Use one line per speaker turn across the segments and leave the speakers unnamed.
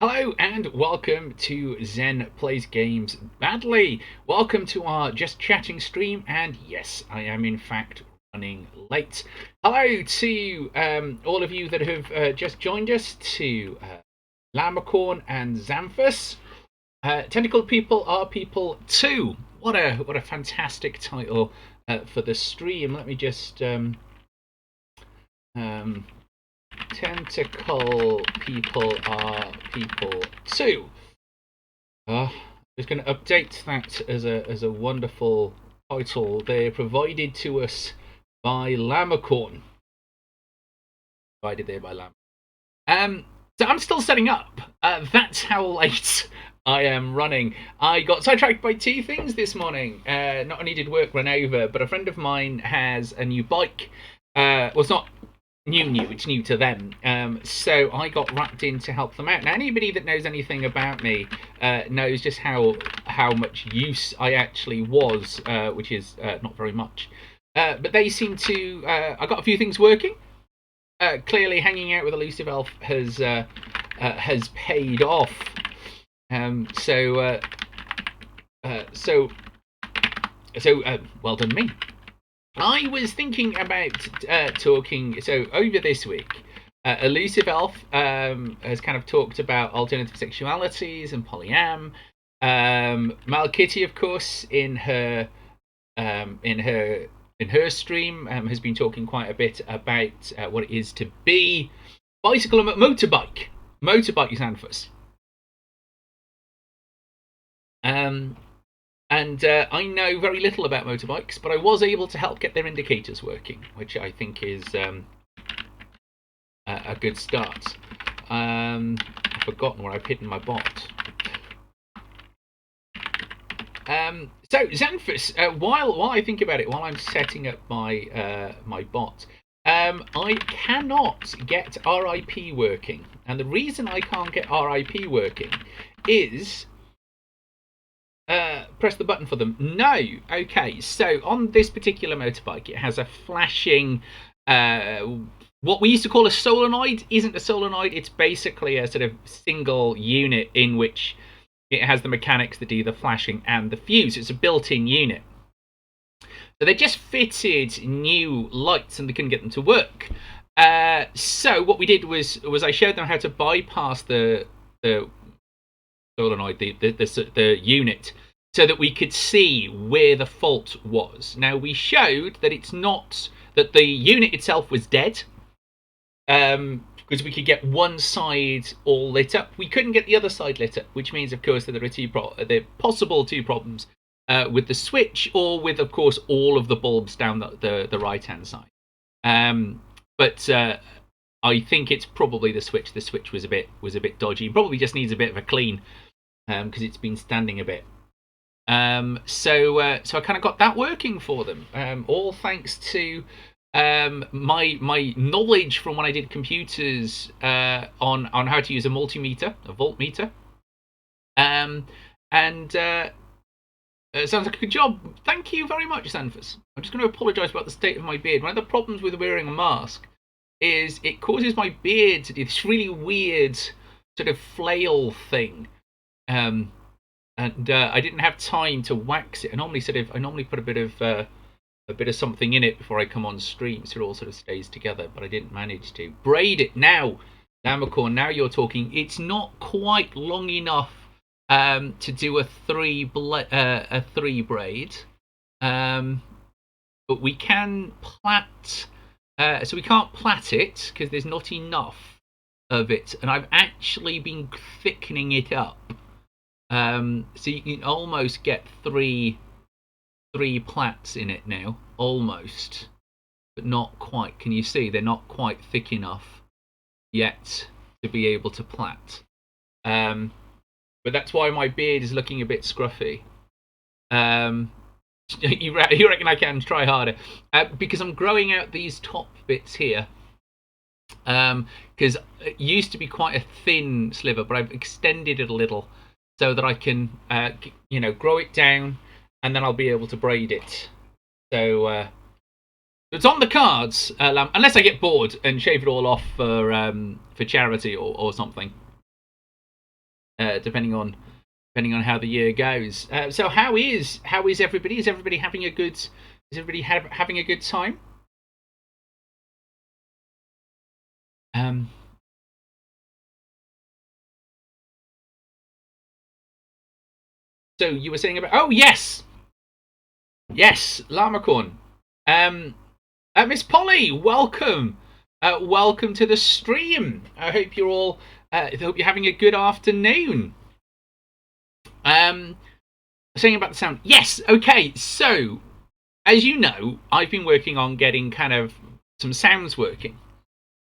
Hello and welcome to Zen Plays Games Badly. Welcome to our Just Chatting stream, and yes, I am in fact running late. Hello to all of you that have just joined us, to Lamacorn and Xanthus. Tentacled People are People too. What a fantastic title for the stream. Let me just Tentacle People are People too. I'm just going to update that as a wonderful title. They're provided to us by Lamacorn. Provided there by Lam. So I'm still setting up. That's how late I am running. I got sidetracked by two things this morning. Not only did work run over, but a friend of mine has a new bike. Well, it's not new, it's new to them. So I got wrapped in to help them out. Now, anybody that knows anything about me knows just how much use I actually was, which is not very much. But they seem to. I got a few things working. Clearly, hanging out with Elusive Elf has paid off. So well done me. I was thinking about talking. So over this week, Elusive Elf has kind of talked about alternative sexualities and polyam. Malkitty, of course, in her stream, has been talking quite a bit about what it is to be bicycle and motorbike Xanthus. And I know very little about motorbikes, but I was able to help get their indicators working, which I think is a good start. I've forgotten where I've hidden my bot. So Xanthus, while I think about it, while I'm setting up my my bot, I cannot get RIP working, and the reason I can't get RIP working is press the button for them. No. Okay, so on this particular motorbike, it has a flashing what we used to call a solenoid. Isn't a solenoid, it's basically a sort of single unit in which it has the mechanics that do the flashing and the fuse. It's a built-in unit. So they just fitted new lights and they couldn't get them to work. So what we did was I showed them how to bypass the solenoid, the unit, so that we could see where the fault was. Now, we showed that it's not, that the unit itself was dead, because we could get one side all lit up. We couldn't get the other side lit up, which means, of course, that there are possible two problems with the switch, or with, of course, all of the bulbs down the right-hand side. But I think it's probably the switch. The switch was a bit dodgy. Probably just needs a bit of a clean, because it's been standing a bit. So I kind of got that working for them. All thanks to my knowledge from when I did computers on how to use a multimeter, a voltmeter. It sounds like a good job. Thank you very much, Xanthus. I'm just going to apologise about the state of my beard. One of the problems with wearing a mask is it causes my beard to do this really weird sort of flail thing. And I didn't have time to wax it. I normally put a bit of something in it before I come on stream, so it all sort of stays together. But I didn't manage to braid it. Now, Lamacorn, now you're talking. It's not quite long enough to do a three braid, but we can plait. So we can't plait it because there's not enough of it, and I've actually been thickening it up. So you can almost get three plaits in it now, almost, but not quite. Can you see they're not quite thick enough yet to be able to plait? But that's why my beard is looking a bit scruffy. You reckon I can try harder? Because I'm growing out these top bits here. Because it used to be quite a thin sliver, but I've extended it a little so that I can, grow it down, and then I'll be able to braid it. So it's on the cards, unless I get bored and shave it all off for charity or something. depending on how the year goes. So how is everybody? Is everybody having a good? Is everybody having a good time? So you were saying about? Oh yes, Llamacorn. Miss Polly, welcome. Welcome to the stream. I hope you're all. I hope you're having a good afternoon. Saying about the sound. Yes. Okay. So, as you know, I've been working on getting kind of some sounds working.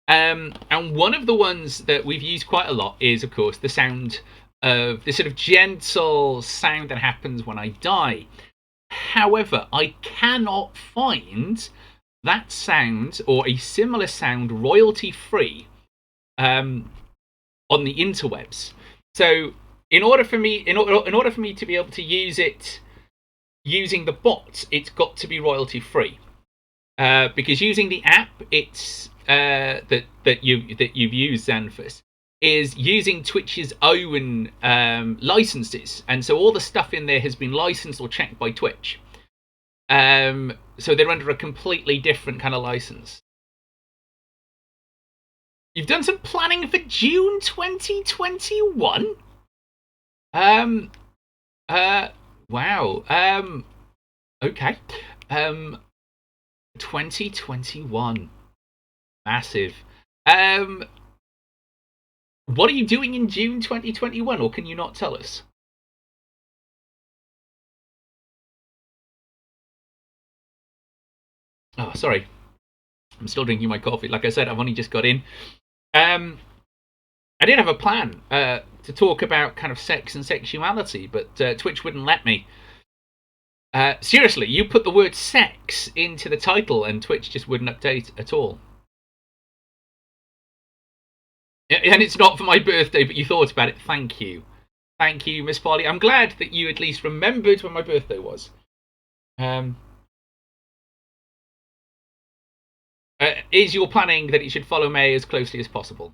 And one of the ones that we've used quite a lot is, of course, the sound of this sort of gentle sound that happens when I die. However, I cannot find that sound or a similar sound royalty free on the interwebs. So in order for me to be able to use it using the bot, it's got to be royalty free. Because using the app, it's that you've used, Xanthus, is using Twitch's own licenses, and so all the stuff in there has been licensed or checked by Twitch. So they're under a completely different kind of license. You've done some planning for June 2021? Wow. Okay. 2021. Massive. What are you doing in June 2021, or can you not tell us? Oh, sorry. I'm still drinking my coffee. Like I said, I've only just got in. I did have a plan to talk about kind of sex and sexuality, but Twitch wouldn't let me. Seriously, you put the word sex into the title and Twitch just wouldn't update at all. And it's not for my birthday, but you thought about it. Thank you. Thank you, Miss Polly. I'm glad that you at least remembered when my birthday was. Is your planning that it should follow May as closely as possible?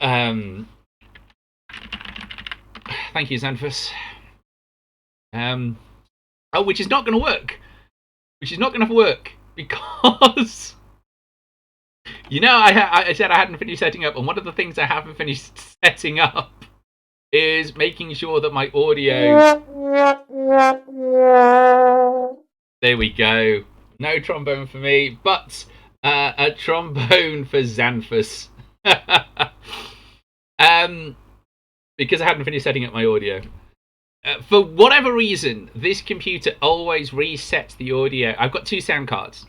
Thank you, Xanthus. Which is not going to work. Which is not going to work because you know I said I hadn't finished setting up, and one of the things I haven't finished setting up is making sure that my audio. There we go. No trombone for me, but a trombone for Xanthus. Because I hadn't finished setting up my audio. For whatever reason, this computer always resets the audio. I've got two sound cards.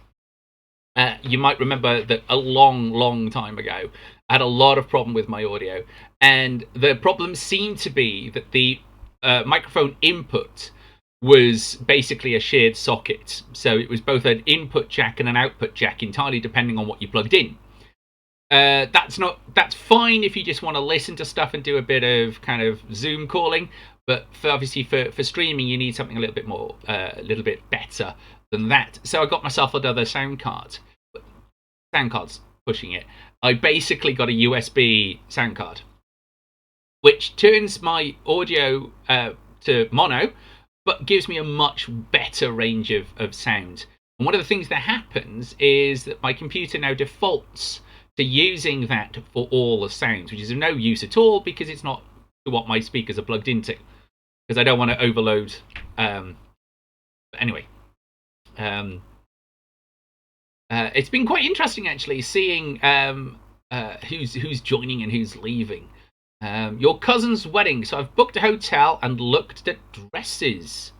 You might remember that a long time ago, I had a lot of problem with my audio. And the problem seemed to be that the microphone input was basically a shared socket. So it was both an input jack and an output jack, entirely depending on what you plugged in. That's fine if you just want to listen to stuff and do a bit of kind of Zoom calling. But obviously for streaming, you need something a little bit more, a little bit better than that. So I got myself another sound card. Sound card's pushing it. I basically got a USB sound card, which turns my audio to mono, but gives me a much better range of sound. And one of the things that happens is that my computer now defaults to using that for all the sounds, which is of no use at all because it's not what my speakers are plugged into. Because I don't want to overload. Anyway, it's been quite interesting actually seeing who's joining and who's leaving. Your cousin's wedding. So I've booked a hotel and looked at dresses.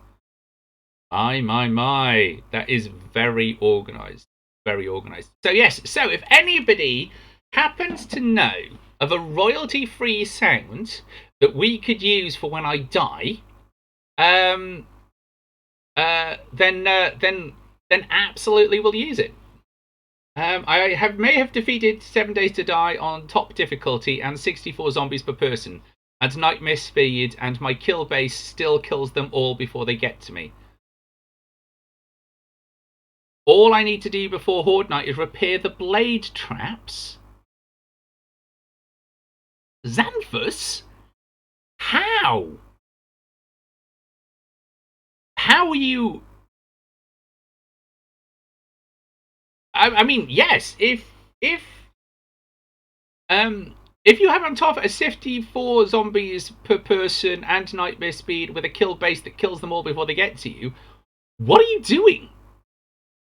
My. That is very organised. Very organised. So yes, so if anybody happens to know of a royalty-free sound that we could use for when I die, then absolutely we'll use it. I may have defeated 7 Days to Die on top difficulty and 64 zombies per person, and nightmare speed, and my kill base still kills them all before they get to me. All I need to do before Horde Night is repair the blade traps. Xanthus? How? How are you? I mean, yes. If you have on top a 54 zombies per person and nightmare speed with a kill base that kills them all before they get to you, what are you doing?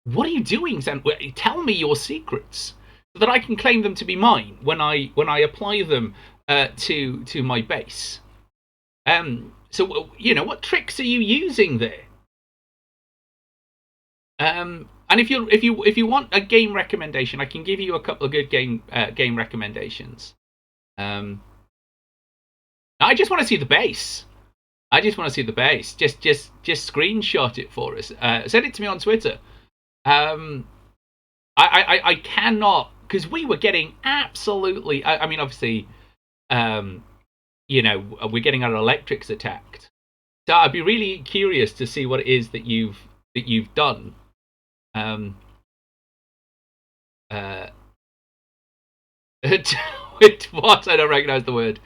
What are you doing, Zan? Tell me your secrets so that I can claim them to be mine when I apply them to my base. So what tricks are you using there? And if you want a game recommendation, I can give you a couple of good game recommendations. I just want to see the base. I just want to see the base. Just screenshot it for us. Send it to me on Twitter. I cannot, because we were getting absolutely. I mean, obviously, we're getting our electrics attacked. So I'd be really curious to see what it is that you've done. With what? I don't recognize the word.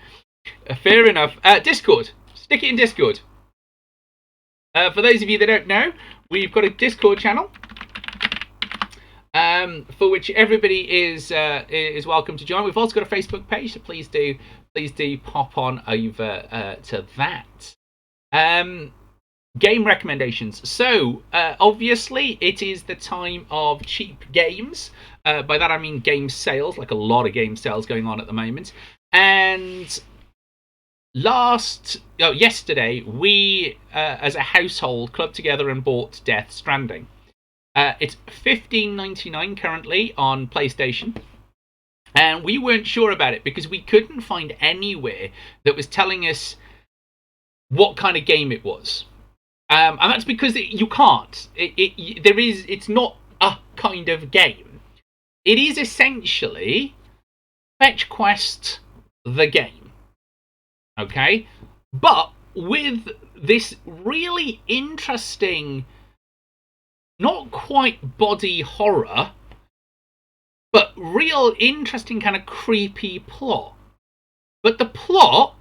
Fair enough. Discord. Stick it in Discord. For those of you that don't know, we've got a Discord channel, for which everybody is welcome to join. We've also got a Facebook page, so please do pop on over to that. Game recommendations. So obviously it is the time of cheap games. By that I mean game sales, like a lot of game sales going on at the moment. And yesterday we as a household clubbed together and bought Death Stranding. It's $15.99 currently on PlayStation. And we weren't sure about it because we couldn't find anywhere that was telling us what kind of game it was. And that's because you can't. It's not a kind of game. It is essentially Fetch Quest the game. Okay? But with this really interesting, not quite body horror, but real interesting kind of creepy plot. But the plot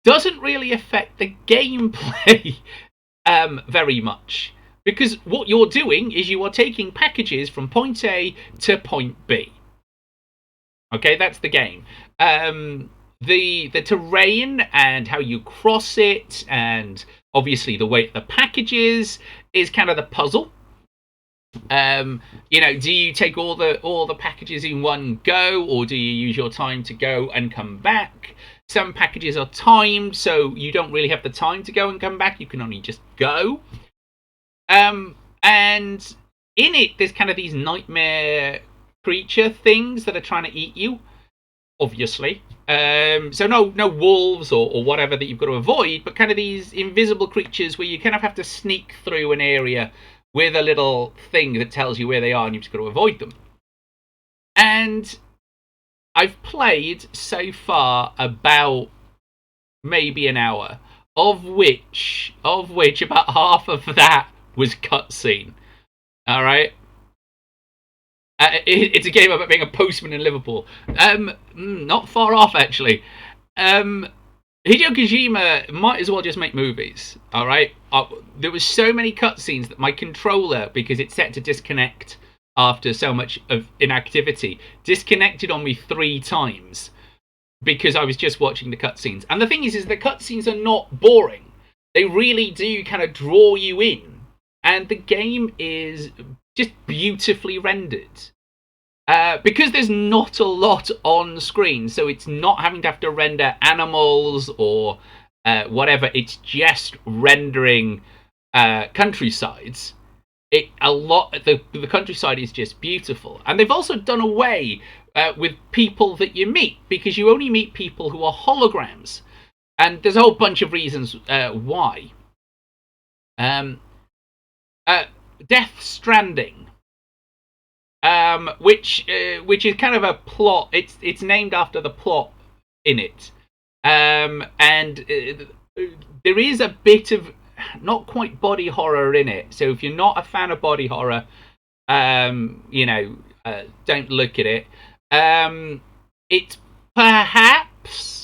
doesn't really affect the gameplay very much, because what you're doing is you are taking packages from point A to point B. Okay, that's the game. The terrain and how you cross it, and obviously the weight of the packages is kind of the puzzle. Do you take all the packages in one go, or do you use your time to go and come back? Some packages are timed, so you don't really have the time to go and come back. You can only just go. And in it, there's kind of these nightmare creature things that are trying to eat you, obviously. So no wolves or whatever that you've got to avoid, but kind of these invisible creatures where you kind of have to sneak through an area with a little thing that tells you where they are, and you've just got to avoid them. And I've played so far about maybe an hour, of which about half of that was cutscene. All right. It's a game about being a postman in Liverpool. Not far off, actually. Hideo Kojima might as well just make movies. All right. There was so many cutscenes that my controller, because it's set to disconnect after so much of inactivity, disconnected on me 3 times because I was just watching the cutscenes. And the thing is the cutscenes are not boring. They really do kind of draw you in. And the game is just beautifully rendered. Because there's not a lot on screen, so it's not having to have to render animals or whatever. It's just rendering countrysides. The countryside is just beautiful. And they've also done away with people that you meet, because you only meet people who are holograms. And there's a whole bunch of reasons why. Death Stranding, which is kind of a plot. It's named after the plot in it, and there is a bit of not quite body horror in it. So if you're not a fan of body horror, don't look at it. It's perhaps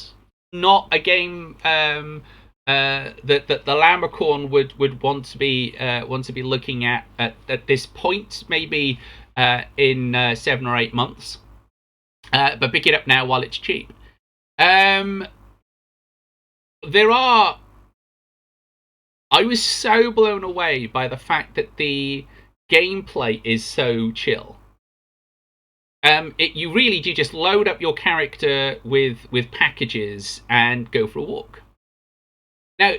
not a game that the Lammercorn would want to be looking at this point, maybe in 7 or 8 months. But pick it up now while it's cheap. I was so blown away by the fact that the gameplay is so chill. You really do just load up your character with packages and go for a walk. Now,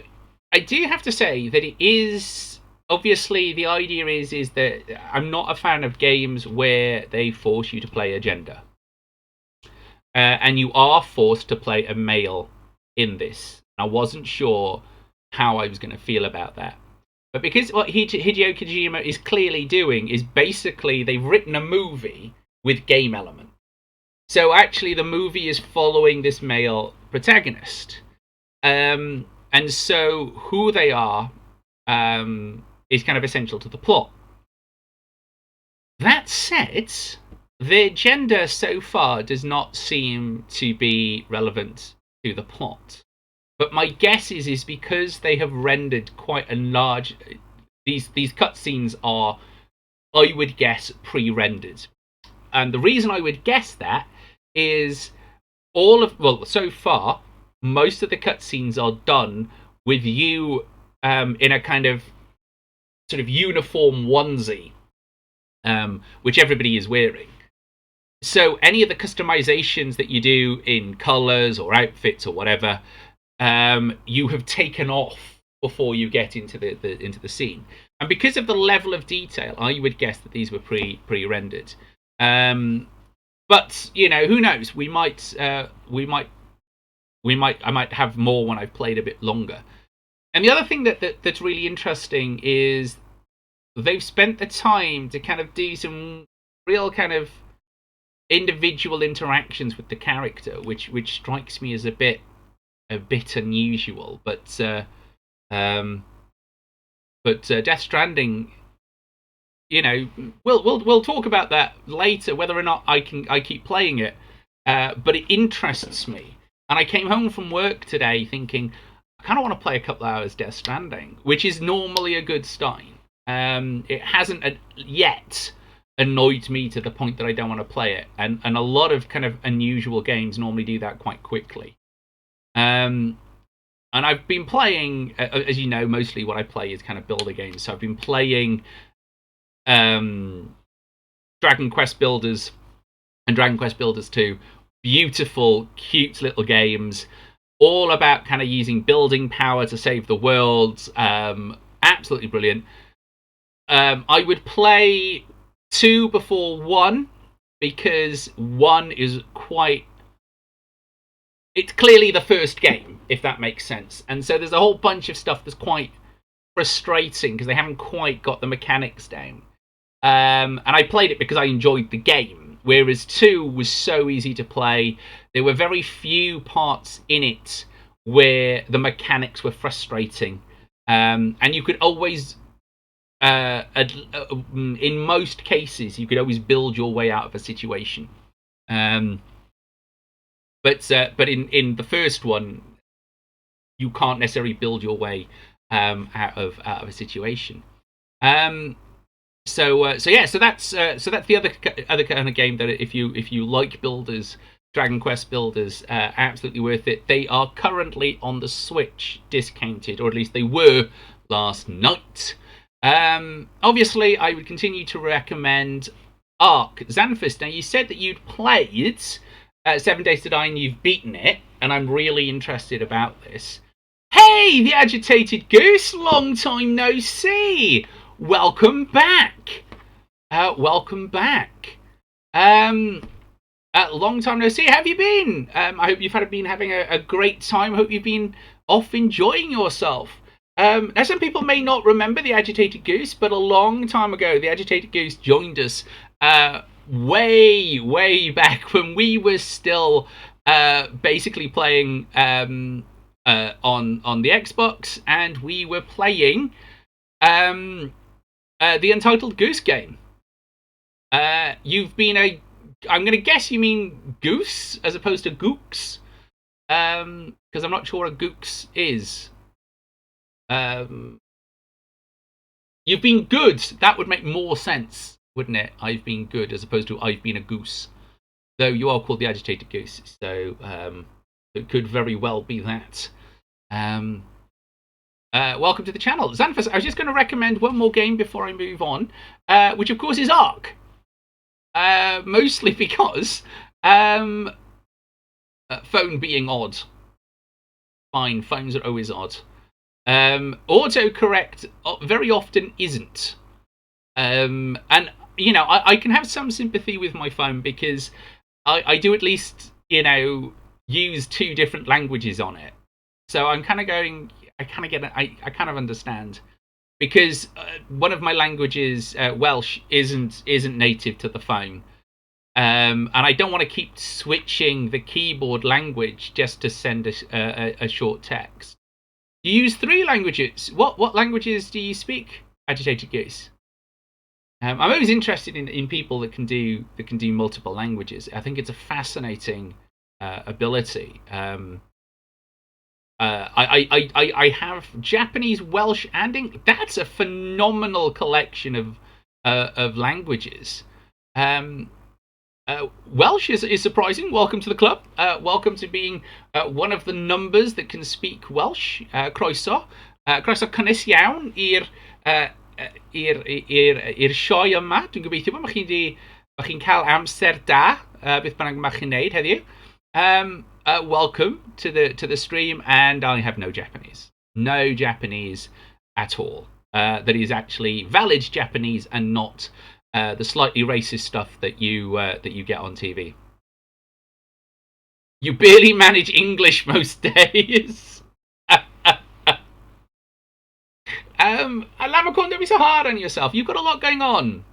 I do have to say that it is obviously the idea is that I'm not a fan of games where they force you to play a gender, and you are forced to play a male in this. I wasn't sure how I was going to feel about that. But because what Hideo Kojima is clearly doing is basically they've written a movie with game element. So actually the movie is following this male protagonist. And so who they are is kind of essential to the plot. That said, their gender so far does not seem to be relevant to the plot. But my guess is because they have rendered quite a large... These cutscenes are, I would guess, pre-rendered. And the reason I would guess that is so far, most of the cutscenes are done with you in a kind of sort of uniform onesie, which everybody is wearing. So any of the customizations that you do in colors or outfits or whatever... you have taken off before you get into the scene, and because of the level of detail, I would guess that these were pre-rendered. But you know, who knows? I might have more when I've played a bit longer. And the other thing that's really interesting is they've spent the time to kind of do some real kind of individual interactions with the character, which strikes me as a bit unusual, but Death Stranding, you know, we'll talk about that later, whether or not I keep playing it, but it interests me. And I came home from work today thinking I kind of want to play a couple of hours Death Stranding, which is normally a good sign. It hasn't yet annoyed me to the point that I don't want to play it, and a lot of kind of unusual games normally do that quite quickly. And I've been playing, as you know, mostly what I play is kind of builder games. So I've been playing Dragon Quest Builders and Dragon Quest Builders 2. Beautiful, cute little games, all about kind of using building power to save the world. Absolutely brilliant. I would play 2 before 1 because 1 is quite... It's clearly the first game, if that makes sense. And so there's a whole bunch of stuff that's quite frustrating because they haven't quite got the mechanics down. And I played it because I enjoyed the game, whereas 2 was so easy to play. There were very few parts in it where the mechanics were frustrating. And you could always... in most cases, you could always build your way out of a situation. But in the first one, you can't necessarily build your way out of a situation. So that's the other kind of game that if you like builders, Dragon Quest Builders, absolutely worth it. They are currently on the Switch discounted, or at least they were last night. Obviously, I would continue to recommend Ark. Xanthus, now you said that you'd played 7 Days to Die and you've beaten it, and I'm really interested about this. Hey, the Agitated Goose! Long time no see! Welcome back! Long time no see. How have you been? I hope you've been having a great time. I hope you've been off enjoying yourself. Now, some people may not remember the Agitated Goose, but a long time ago, the Agitated Goose joined us way back when we were still basically playing on the Xbox, and we were playing the Untitled Goose Game. You've been I'm going to guess you mean Goose as opposed to Gooks. Because I'm not sure what a gooks is. Um, you've been good. That would make more sense, wouldn't it? I've been good as opposed to I've been a goose. Though you are called the agitated goose, so it could very well be that. Welcome to the channel. Xanthus, I was just going to recommend one more game before I move on, which of course is Ark. Mostly because phone being odd. Fine, phones are always odd. Autocorrect very often isn't. And, you know, I can have some sympathy with my phone because I do at least, you know, use 2 different languages on it. So I'm kind of going, I kind of get it, I kind of understand. Because one of my languages, Welsh, isn't native to the phone. And I don't want to keep switching the keyboard language just to send a short text. You use 3 languages. What languages do you speak, Agitated Goose? I'm always interested in people that can do multiple languages. I think it's a fascinating ability. I have Japanese, Welsh, and English. That's a phenomenal collection of languages. Welsh is surprising. Welcome to the club. Welcome to being one of the numbers that can speak Welsh. Croeso. Croeso cynnes iawn i'r sioe yma. Dwi'n gobeithio bod chi'n cael amser da beth bynnag ma chi'n neud heddiw. Welcome to the stream, and I have no Japanese. No Japanese at all. That is actually valid Japanese and not the slightly racist stuff that you get on TV. You barely manage English most days. Lamacorn, don't be so hard on yourself. You've got a lot going on.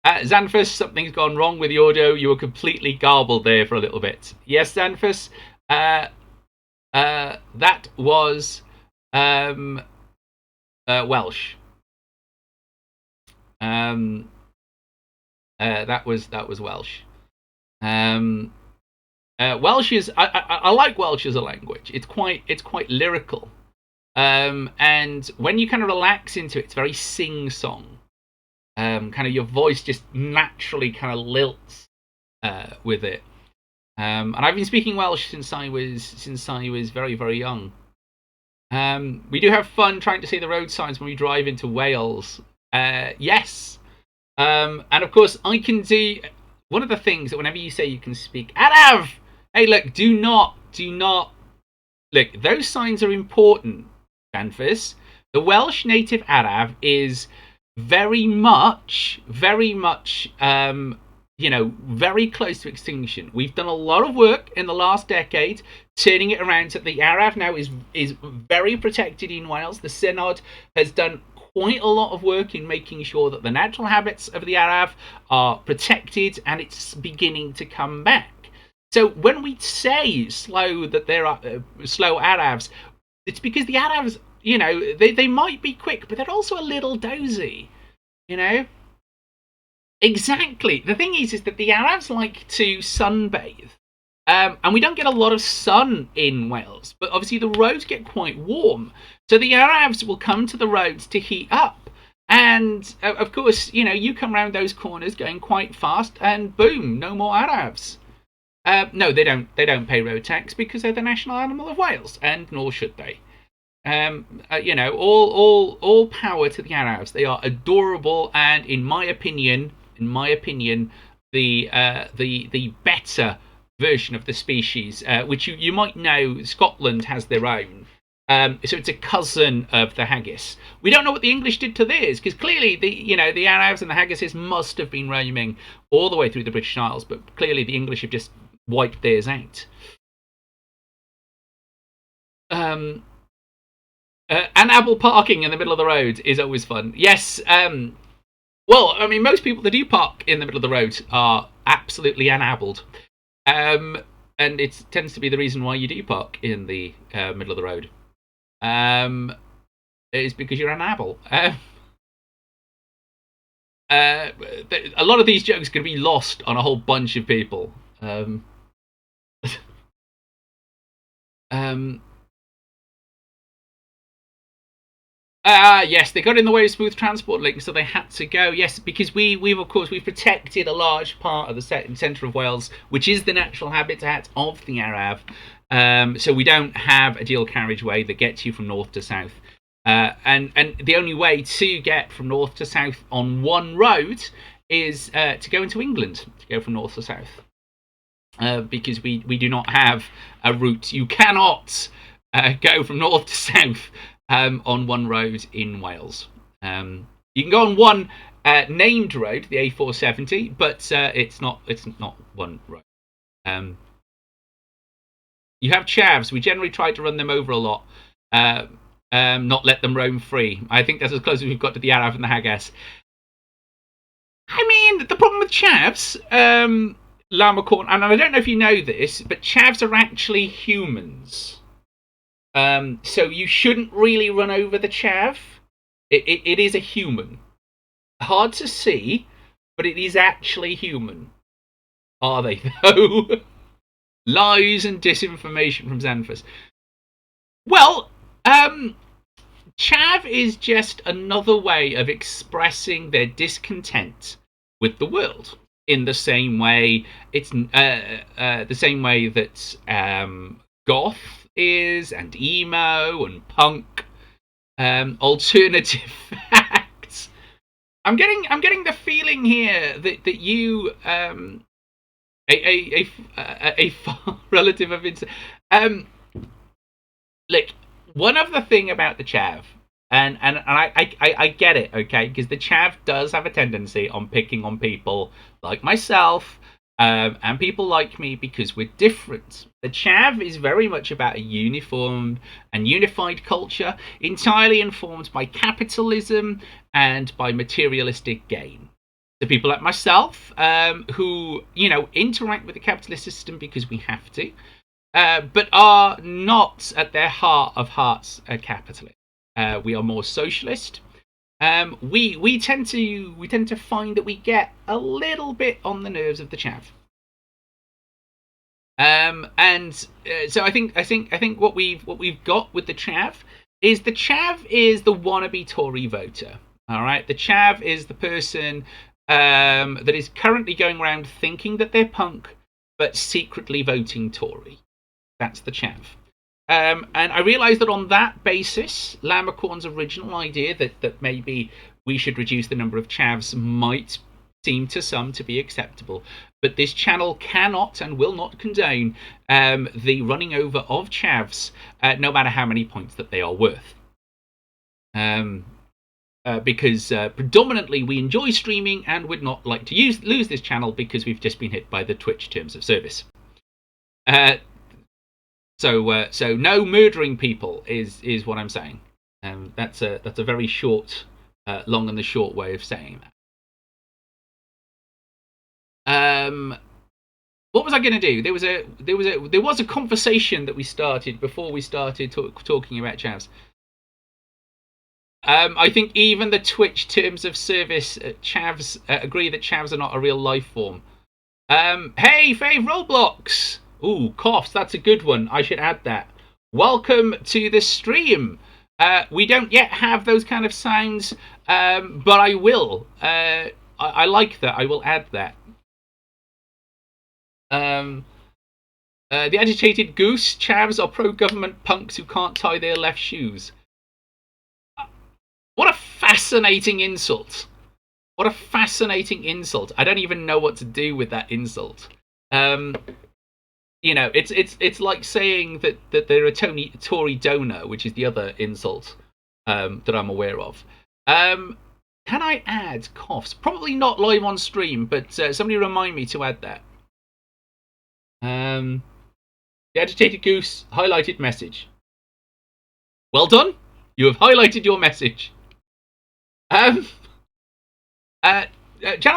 Xanthus, something's gone wrong with the audio. You were completely garbled there for a little bit. Yes, Xanthus. That was Welsh. That was Welsh. Welsh is I like Welsh as a language. It's quite lyrical, and when you kind of relax into it, it's very sing-song. Kind of your voice just naturally kind of lilts with it. And I've been speaking Welsh since I was very, very young. We do have fun trying to see the road signs when we drive into Wales. Yes. And of course, I can do one of the things that whenever you say you can speak Araf, hey, look, do not look. Those signs are important, Xanthus. The Welsh native Araf is very much, you know, very close to extinction. We've done a lot of work in the last decade turning it around so the Araf now is very protected in Wales. The Synod has done quite a lot of work in making sure that the natural habits of the Araf are protected, and it's beginning to come back. So when we say that there are slow Arafs, it's because the Arafs, you know, they might be quick, but they're also a little dozy, you know? Exactly. The thing is that the Arabs like to sunbathe. And we don't get a lot of sun in Wales, but obviously the roads get quite warm. So the Arabs will come to the roads to heat up. And, of course, you know, you come around those corners going quite fast, and boom, no more Arabs. No, they don't pay road tax because they're the national animal of Wales, and nor should they. You know, all power to the Arabs. They are adorable, and in my opinion, the better version of the species, which you might know, Scotland has their own. So it's a cousin of the haggis. We don't know what the English did to theirs, because clearly the Arabs and the haggises must have been roaming all the way through the British Isles, but clearly the English have just wiped theirs out. Anable parking in the middle of the road is always fun. Yes. Well, I mean, most people that do park in the middle of the road are absolutely enabled. And it tends to be the reason why you do park in the middle of the road. Is because you're enabled. a lot of these jokes are going to be lost on a whole bunch of people. Yes, they got in the way of smooth transport links, so they had to go. Yes, because we've of course we've protected a large part of the centre of Wales, which is the natural habitat of the Araf. So we don't have a dual carriageway that gets you from north to south. And the only way to get from north to south on one road is to go into England, to go from north to south. Because we do not have a route. You cannot go from north to south on one road in Wales. You can go on one named road, the A470, but it's not one road. You have chavs. We generally try to run them over a lot. Not let them roam free. I think that's as close as we've got to the Araf and the Haggis. I mean, the problem with chavs, Llamacorn, and I don't know if you know this, but chavs are actually humans. So you shouldn't really run over the chav. It is a human. Hard to see, but it is actually human. Are they, though? Lies and disinformation from Xanthus. Well, chav is just another way of expressing their discontent with the world. In the same way, it's the same way that goth is, and emo, and punk, alternative facts. I'm getting the feeling here that you a far relative of look, one of the thing about the chav, and I get it, okay, because the chav does have a tendency on picking on people like myself, and people like me because we're different. The chav is very much about a uniformed and unified culture, entirely informed by capitalism and by materialistic gain. The people like myself, who interact with the capitalist system because we have to, but are not at their heart of hearts a capitalist. We are more socialist. We tend to find that we get a little bit on the nerves of the chav. So I think what we've got with the chav is the wannabe Tory voter. All right, the chav is the person that is currently going around thinking that they're punk, but secretly voting Tory. That's the chav. And I realise that on that basis, Llamacorn's original idea that maybe we should reduce the number of chavs might seem to some to be acceptable. But this channel cannot and will not condone the running over of chavs, no matter how many points that they are worth. Because predominantly we enjoy streaming and would not like to lose this channel because we've just been hit by the Twitch terms of service. So no murdering people is what I'm saying. That's a very short, long and the short way of saying that. What was I going to do? There was a conversation that we started before we started talking about chavs. I think even the Twitch terms of service chavs agree that chavs are not a real life form. Hey, Fave Roblox! Ooh, coughs, that's a good one. I should add that. Welcome to the stream. We don't yet have those kind of sounds, but I will. I like that. I will add that. The agitated goose. Chavs are pro-government punks who can't tie their left shoes. What a fascinating insult. What a fascinating insult. I don't even know what to do with that insult. It's like saying that they're a Tory donor, which is the other insult that I'm aware of. Can I add coughs? Probably not live on stream, but somebody remind me to add that. The agitated goose highlighted message. Well done. You have highlighted your message. Channel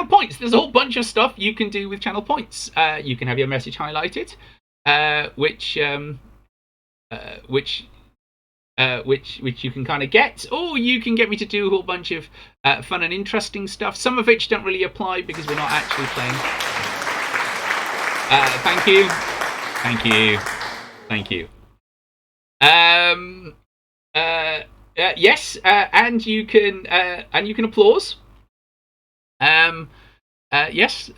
points. There's a whole bunch of stuff you can do with channel points. You can have your message highlighted, which which you can kind of get, or you can get me to do a whole bunch of fun and interesting stuff, some of which don't really apply because we're not actually playing. Thank you. Yes, and you can applause. Yes,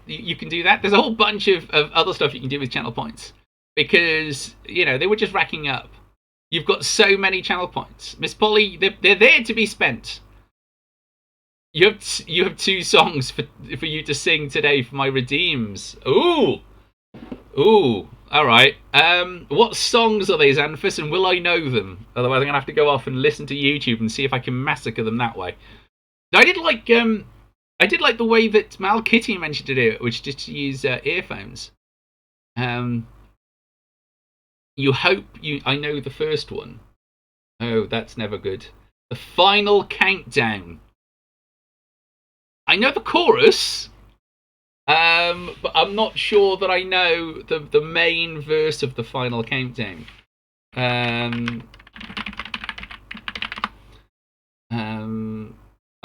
you can do that. There's a whole bunch of other stuff you can do with channel points because they were just racking up. You've got so many channel points, Miss Polly. They're there to be spent. You have 2 songs for you to sing today for my redeems. Ooh. All right. What songs are they, Xanthus, and will I know them? Otherwise, I'm gonna have to go off and listen to YouTube and see if I can massacre them that way. I did like the way that Mal Kitty mentioned to do it, which is just to use earphones. You hope I know the first one. Oh, that's never good. The Final Countdown. I know the chorus, but I'm not sure that I know the main verse of the Final Countdown. I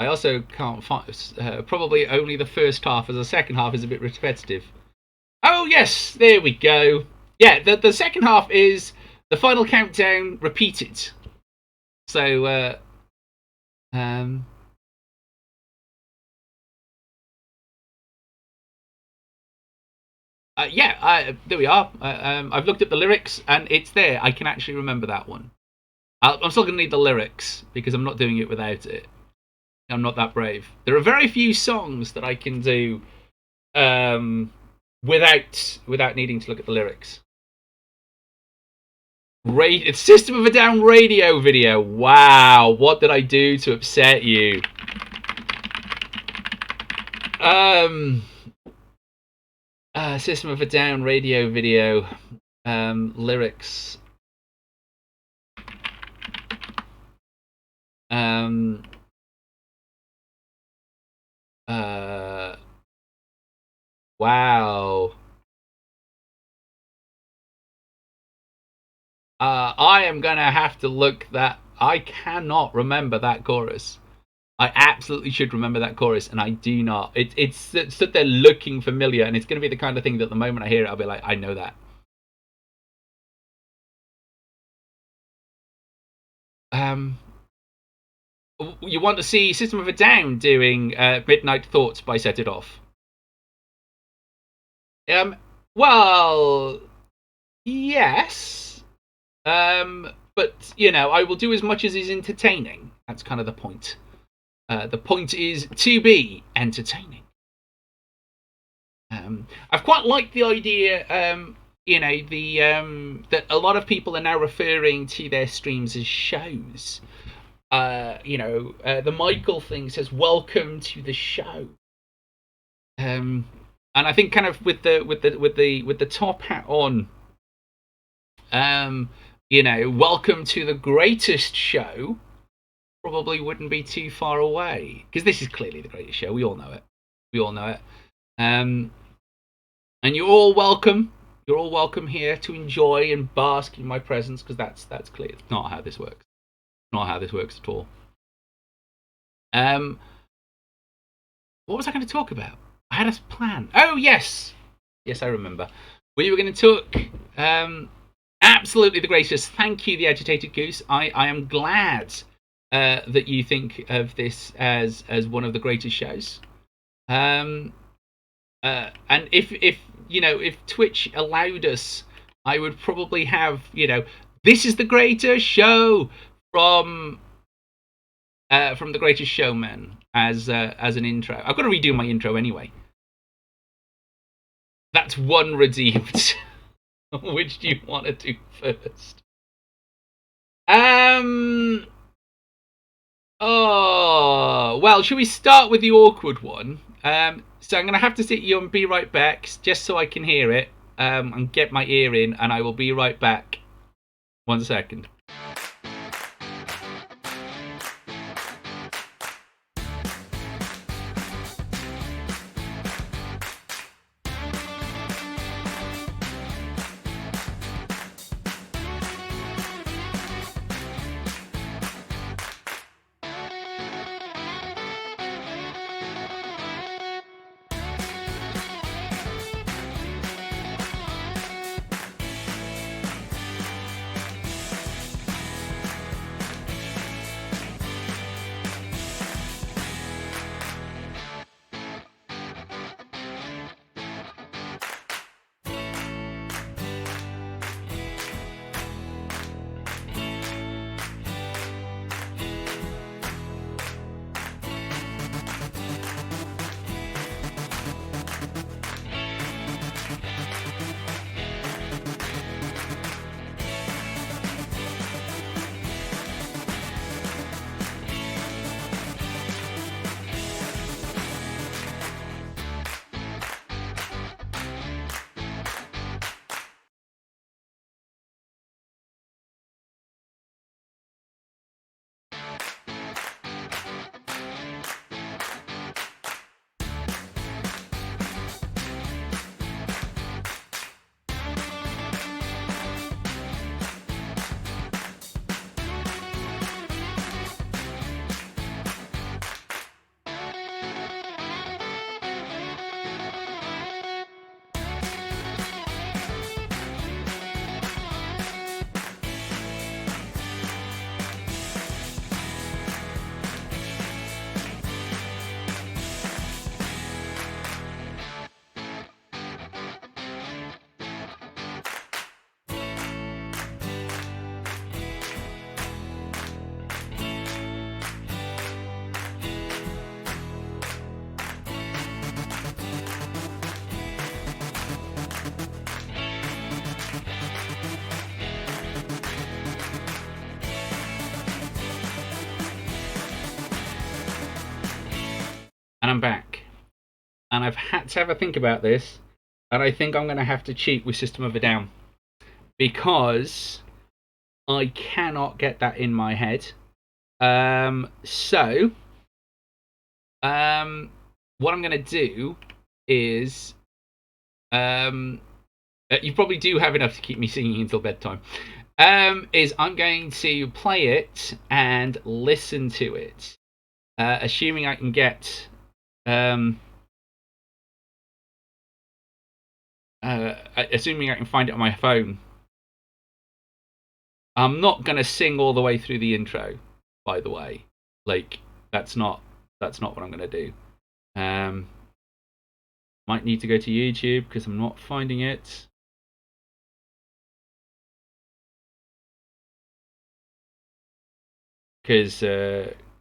also can't find. Probably only the first half, as the second half is a bit repetitive. Oh yes, there we go. Yeah, the second half is the Final Countdown repeated. So, there we are. I've looked at the lyrics and it's there. I can actually remember that one. I'm still going to need the lyrics because I'm not doing it without it. I'm not that brave. There are very few songs that I can do without needing to look at the lyrics. It's System of a Down radio video. Wow, what did I do to upset you? System of a Down radio video. Lyrics. Wow. I am gonna have to look that. I cannot remember that chorus. I absolutely should remember that chorus, and I do not. It's stood there looking familiar, and it's going to be the kind of thing that the moment I hear it, I'll be like, I know that. You want to see System of a Down doing Midnight Thoughts by Set It Off? Well, yes. But, I will do as much as is entertaining. That's kind of the point. The point is to be entertaining. I've quite liked the idea, that a lot of people are now referring to their streams as shows. The Michael thing says, "Welcome to the show," and I think kind of with the top hat on, welcome to the greatest show, probably wouldn't be too far away because this is clearly the greatest show. We all know it. And you're all welcome. You're all welcome here to enjoy and bask in my presence because that's clear. It's not how this works. Not how this works at all. What was I going to talk about? I had a plan. Oh yes, I remember. We were going to talk. Absolutely the greatest. Thank you, the Agitated Goose. I am glad that you think of this as one of the greatest shows. And if Twitch allowed us, I would probably have this is the greatest show from The Greatest Showman as an intro. I've got to redo my intro anyway. That's one redeemed. Which do you want to do first? Oh, well, should we start with the awkward one? So I'm going to have to sit you and be right back, just so I can hear it, and get my ear in, and I will be right back. 1 second. And I'm back. And I've had to have a think about this. And I think I'm going to have to cheat with System of a Down. Because I cannot get that in my head. So, what I'm going to do is... you probably do have enough to keep me singing until bedtime. Is I'm going to play it and listen to it. Assuming I can get... assuming I can find it on my phone. I'm not going to sing all the way through the intro, by the way. Like, that's not what I'm going to do. Might need to go to YouTube because I'm not finding it. Because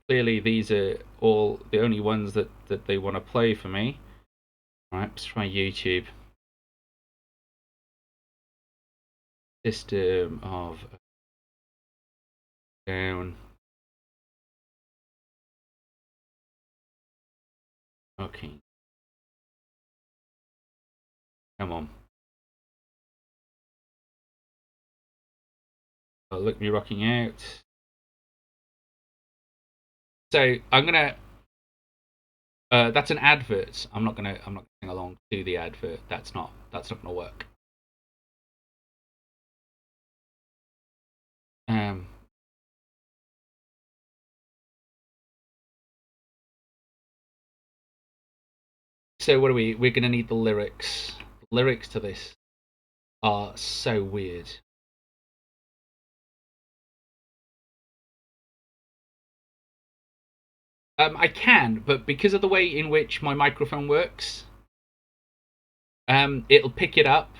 clearly these are all the only ones that they want to play for me. Alright, let's try YouTube. System of Down. Okay. Come on. Oh, look me rocking out. So I'm gonna. That's an advert. I'm not gonna sing along to the advert. That's not gonna work. So what are we? We're gonna need the lyrics. The lyrics to this are so weird. I can, but because of the way in which my microphone works, it'll pick it up.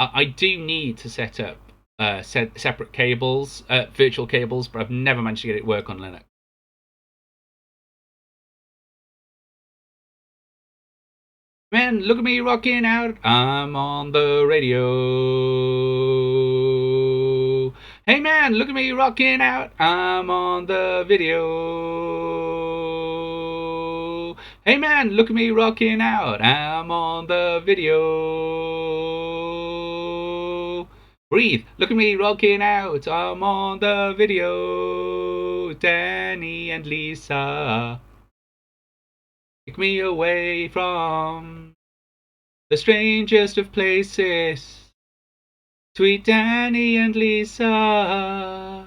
I do need to set up separate cables, virtual cables, but I've never managed to get it work on Linux. Man, look at me rocking out. I'm on the radio. Hey man, look at me rocking out. I'm on the video. Hey man, look at me rocking out. I'm on the video. Breathe, look at me rocking out. I'm on the video. Danny and Lisa. Take me away from the strangest of places. Sweet Danny and Lisa,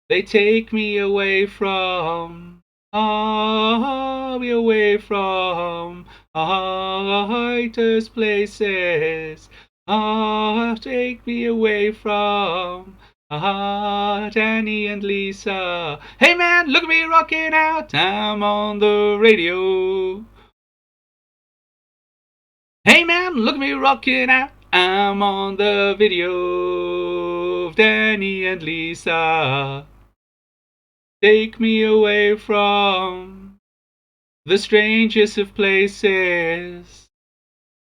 they take me away from, away from hightest places. Take me away from Danny and Lisa. Hey man, look at me rocking out. I'm on the radio. Hey man, look at me rocking out. I'm on the video of Danny and Lisa. Take me away from the strangest of places.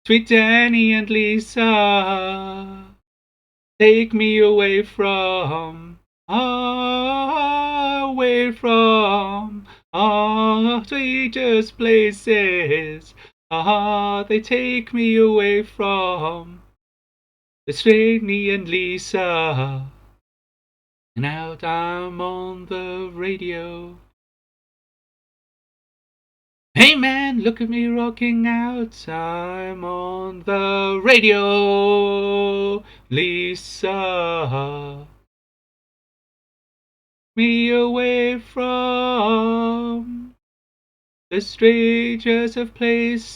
Sweet Danny and Lisa. Take me away from, sweetest places. They take me away from the Danny and Lisa. And out I'm on the radio. Hey man, look at me rocking out. I'm on the radio. Lisa. Me away from the strangest of places.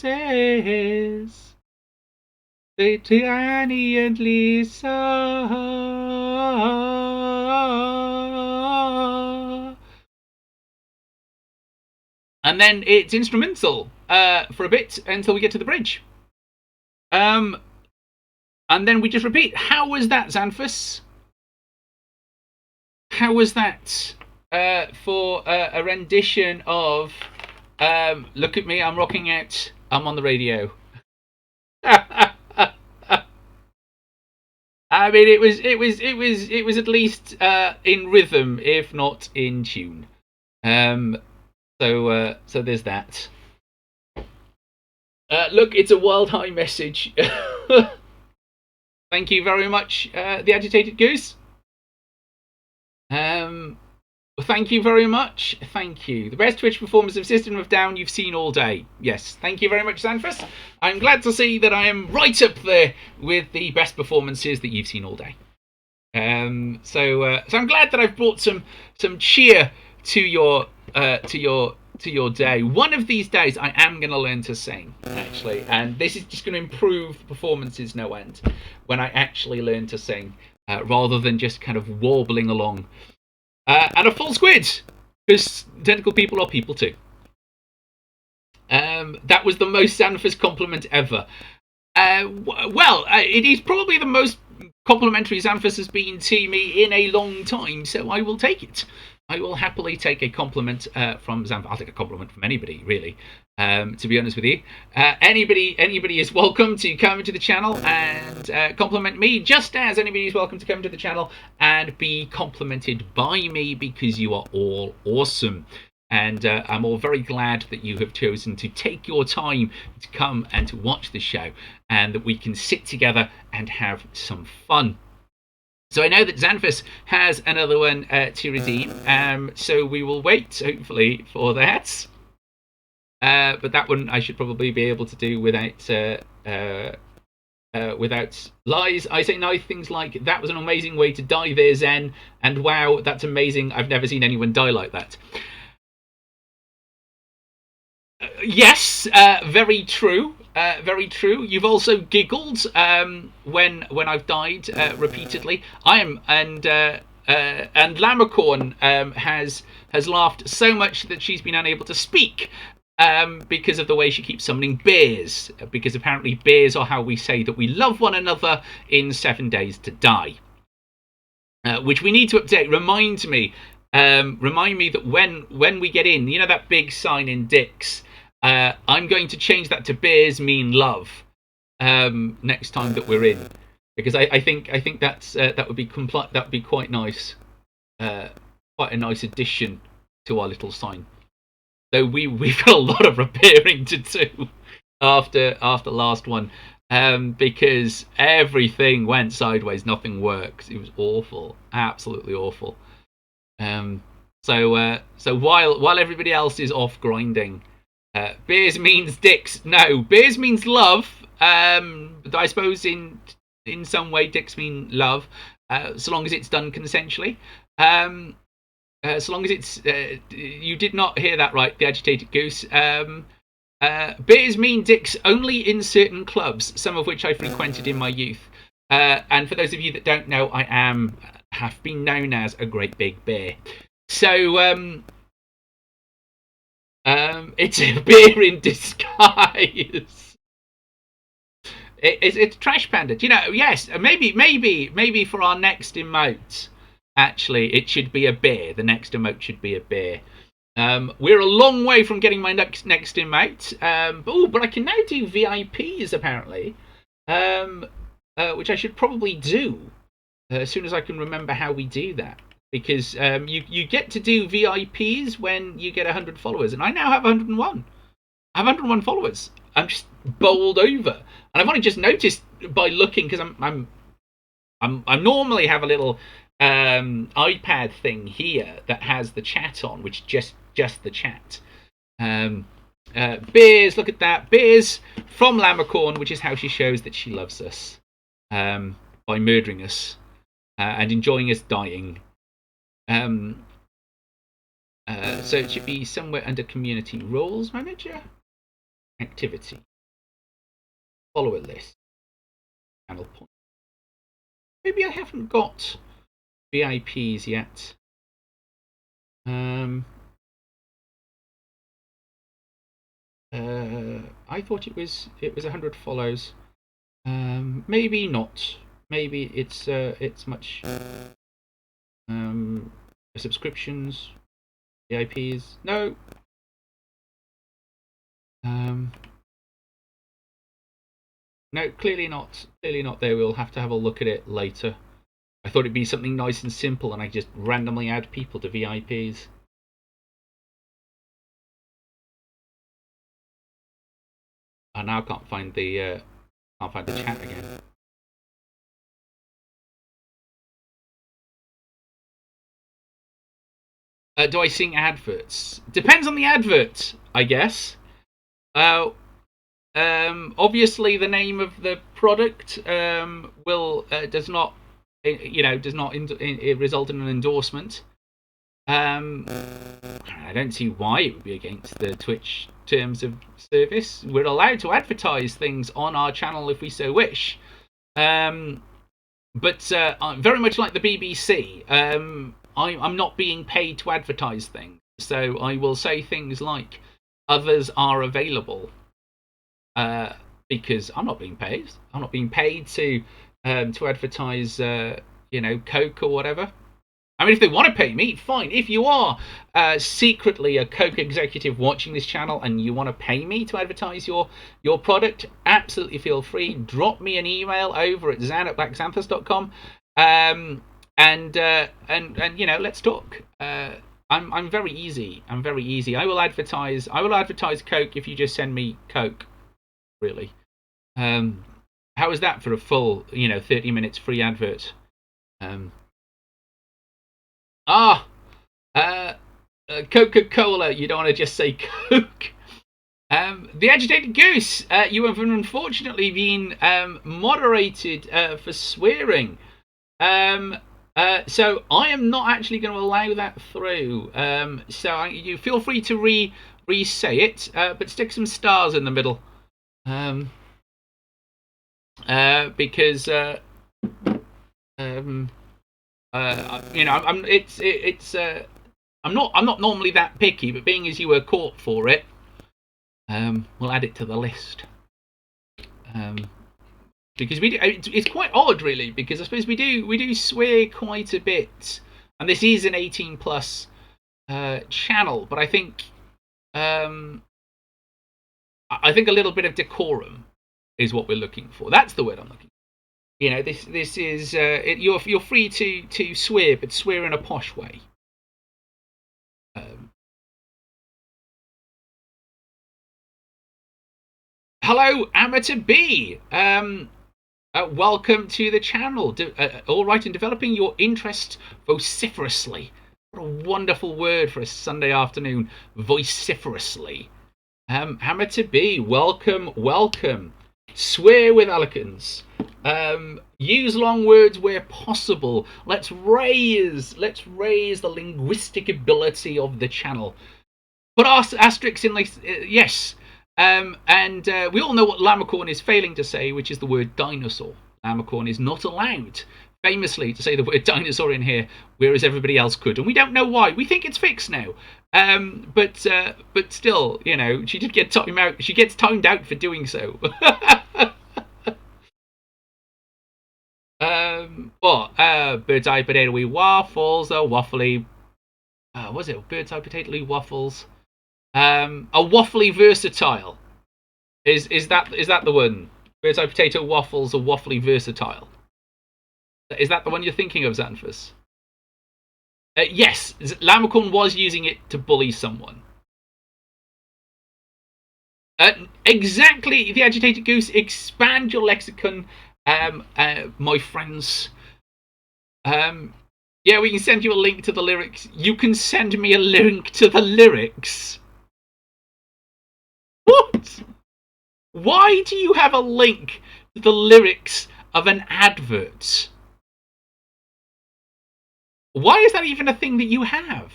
Say Danny and Lisa. And then it's instrumental for a bit until we get to the bridge. And then we just repeat. How was that, Xanthus? How was that for a rendition of Look at Me, I'm Rocking Out, I'm on the Radio? I mean, it was at least in rhythm, if not in tune. So there's that. Look, it's a wild high message. Thank you very much, the agitated goose. Thank you very much. Thank you. The best Twitch performance of System of Down you've seen all day. Yes, thank you very much, Xanthus. I'm glad to see that I am right up there with the best performances that you've seen all day. So I'm glad that I've brought some cheer to your day. One of these days, I am going to learn to sing, actually, and this is just going to improve the performances no end when I actually learn to sing, rather than just kind of warbling along. And a full squid, because tentacle people are people too. That was the most Xanthus compliment ever. It is probably the most complimentary Xanthus has been to me in a long time, so I will take it. I will happily take a compliment from Xanthus. I'll take a compliment from anybody, really, to be honest with you. Anybody is welcome to come to the channel and compliment me, just as anybody is welcome to come to the channel and be complimented by me, because you are all awesome. And I'm all very glad that you have chosen to take your time to come and to watch the show, and that we can sit together and have some fun. So I know that Xanthus has another one to redeem, so we will wait, hopefully, for that. But that one I should probably be able to do without lies. I say nice things like, that was an amazing way to die there, Zen, and wow, that's amazing, I've never seen anyone die like that. Yes, very true. Very true. You've also giggled when I've died repeatedly. And Lamacorn has laughed so much that she's been unable to speak because of the way she keeps summoning bears. Because apparently bears are how we say that we love one another in 7 Days to Die, which we need to update. Remind me that when we get in, you know that big sign in Dick's. I'm going to change that to bears mean love next time that we're in, because I think that would be quite nice, quite a nice addition to our little sign. Though we've got a lot of repairing to do after last one, because everything went sideways, nothing worked. It was awful, absolutely awful. So while everybody else is off grinding. Beers means dicks. No, beers means love. I suppose in some way dicks mean love, so long as it's done consensually. So long as it's you did not hear that right, the agitated goose. Beers mean dicks only in certain clubs, some of which I frequented in my youth. And for those of you that don't know, I have been known as a great big bear. So it's a beer in disguise. It's a trash panda. Do you know? Yes, maybe for our next emote, actually, it should be a bear. The next emote should be a bear. We're a long way from getting my next emote. But I can now do VIPs apparently, which I should probably do as soon as I can remember how we do that. Because you get to do VIPs when you get 100 followers, and I now have 101. I have 101 followers. I'm just bowled over, and I've only just noticed by looking, because I normally have a little iPad thing here that has the chat on, which just the chat. Beers, look at that, beers from Lamacorn, which is how she shows that she loves us by murdering us and enjoying us dying. So it should be somewhere under community roles manager, activity, follower list, channel point. Maybe I haven't got VIPs yet. I thought it was 100 follows. Maybe not. Maybe it's much. Subscriptions, VIPs, no. No, clearly not. Clearly not there. We'll have to have a look at it later. I thought it'd be something nice and simple, and I just randomly add people to VIPs. I now can't find the chat again. Do I sing adverts? Depends on the advert, I guess. Obviously, the name of the product does not result in an endorsement. I don't see why it would be against the Twitch terms of service. We're allowed to advertise things on our channel if we so wish. But very much like the BBC, I'm not being paid to advertise things. So I will say things like, others are available. Because I'm not being paid. I'm not being paid to advertise, Coke or whatever. I mean, if they want to pay me, fine. If you are secretly a Coke executive watching this channel and you want to pay me to advertise your product, absolutely feel free. Drop me an email over at zan@blackxanthus.com, and let's talk. I'm very easy. I'm very easy. I will advertise Coke if you just send me Coke. Really. How is that for a full 30 minutes free advert? Coca-Cola, you don't want to just say Coke. The Agitated Goose, you have unfortunately been moderated for swearing. So I am not actually going to allow that through. So you feel free to re-say it, but stick some stars in the middle. Because I'm not normally that picky, but being as you were caught for it, we'll add it to the list. Because it's quite odd, really, because I suppose we do swear quite a bit, and this is an 18+ channel, but I think a little bit of decorum is what we're looking for. That's the word I'm looking for. This is you're free to swear, but swear in a posh way. Hello, Amateur B. Welcome to the channel. All right, in developing your interest vociferously. What a wonderful word for a Sunday afternoon. Vociferously. Amateur B, welcome. Swear with eloquence. Use long words where possible. Let's raise the linguistic ability of the channel. Put asterisks in, yes. And we all know what Lamacorn is failing to say, which is the word dinosaur. Lamacorn is not allowed, famously, to say the word dinosaur in here, whereas everybody else could, and we don't know why. We think it's fixed now. But still, she did get timed out. She gets timed out for doing so. Bird's eye potato waffles, waffly. Was it bird's eye potato waffles? A waffly versatile. Is that the one? Bird's eye potato waffles, a waffly versatile. Is that the one you're thinking of, Xanthus? Yes, Lamacorn was using it to bully someone. Exactly, the Agitated Goose. Expand your lexicon, my friends. Yeah, we can send you a link to the lyrics. You can send me a link to the lyrics. What? Why do you have a link to the lyrics of an advert? Why is that even a thing that you have?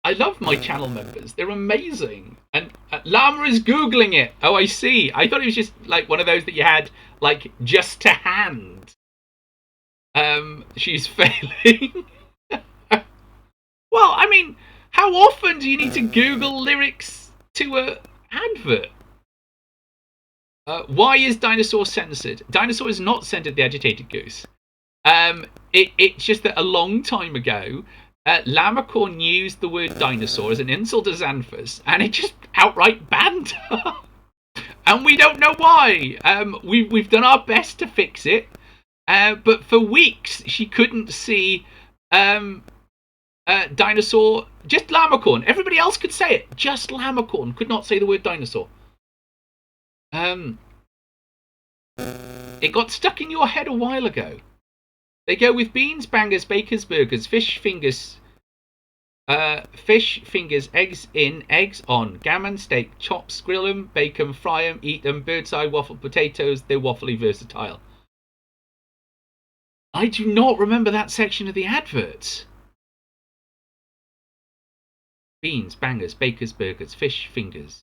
I love my channel members. They're amazing. And Llama is Googling it. Oh, I see. I thought it was just like one of those that you had, like, just to hand. She's failing. Well, I mean, how often do you need to Google lyrics to a advert? Why is dinosaur censored? Dinosaur is not censored, the Agitated Goose. It's just that a long time ago, Lamacorn used the word dinosaur as an insult to Xanthus, and it just outright banned her. And we don't know why. We've done our best to fix it, but for weeks she couldn't see Dinosaur, just Llamacorn. Everybody else could say it. Just Llamacorn could not say the word dinosaur. It got stuck in your head a while ago. They go with beans, bangers, bakers, burgers, fish fingers, eggs in, eggs on, gammon, steak, chops, grill them, bake them, fry them, eat them, bird's eye waffle potatoes. They're waffly versatile. I do not remember that section of the adverts. Beans, bangers, bakers, burgers, fish fingers.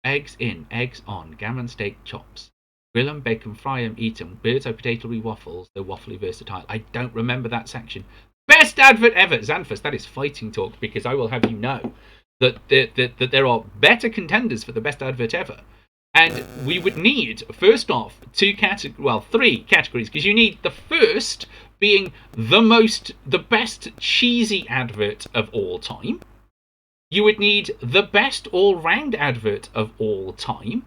Eggs in, eggs on, gammon, steak, chops. Grill them, bake them, fry them, eat them. Bird's eye potatoey waffles. They're waffly versatile. I don't remember that section. Best advert ever! Xanthus, that is fighting talk, because I will have you know that there are better contenders for the best advert ever. And we would need, first off, three categories, because you need the first being the best cheesy advert of all time. You would need the best all-round advert of all time.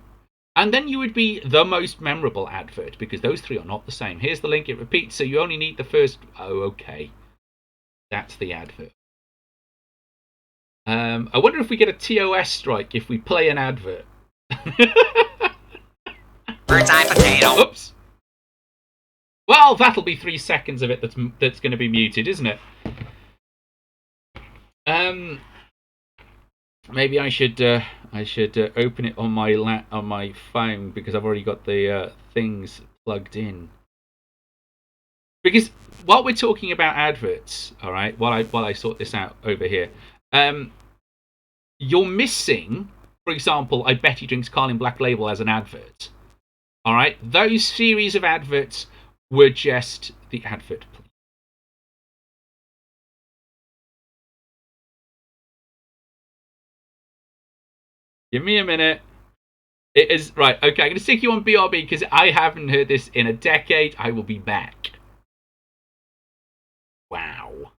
And then you would be the most memorable advert, because those three are not the same. Here's the link, it repeats, so you only need the first. Oh, okay. That's the advert. I wonder if we get a TOS strike if we play an advert.
Bird's eye potato.
Oops. Well, that'll be 3 seconds of it that's going to be muted, isn't it? Maybe I should open it on my phone, because I've already got the things plugged in. Because while we're talking about adverts, all right, while I sort this out over here, you're missing, for example, I Bet He Drinks Carling Black Label as an advert. All right, those series of adverts were just the advert. Give me a minute. It is right. Okay, I'm going to stick you on BRB because I haven't heard this in a decade. I will be back. Wow.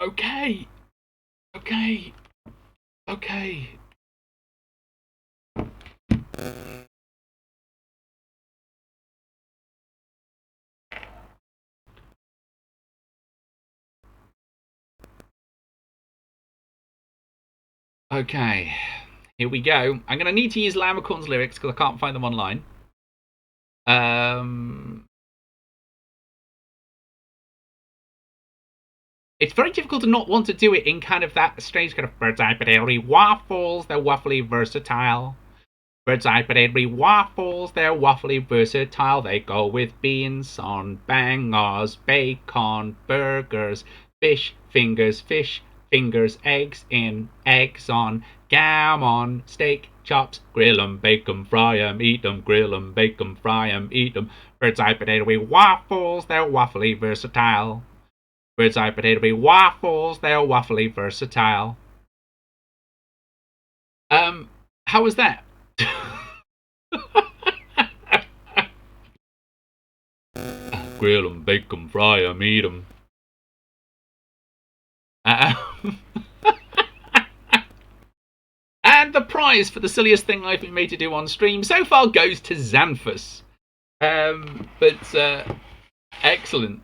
Okay. Okay, here we go. I'm going to need to use Llamacorn's lyrics because I can't find them online. It's very difficult to not want to do it in kind of that strange kind of bird's eye potato waffles. They're waffly versatile. Bird's eye potato waffles. They're waffly versatile. They go with beans on bangers, bacon, burgers, fish fingers, eggs in, eggs on, gammon, steak, chops, grill 'em, bake 'em, fry 'em, eat 'em, grill 'em, bake 'em, fry 'em, eat 'em. Bird's eye potato waffles. They're waffly versatile. Bird's eye potato waffles, they're waffly versatile. How was that? Grill 'em, bake 'em, fry 'em, eat 'em. And the prize for the silliest thing I've been made to do on stream so far goes to Xanthus. Excellent.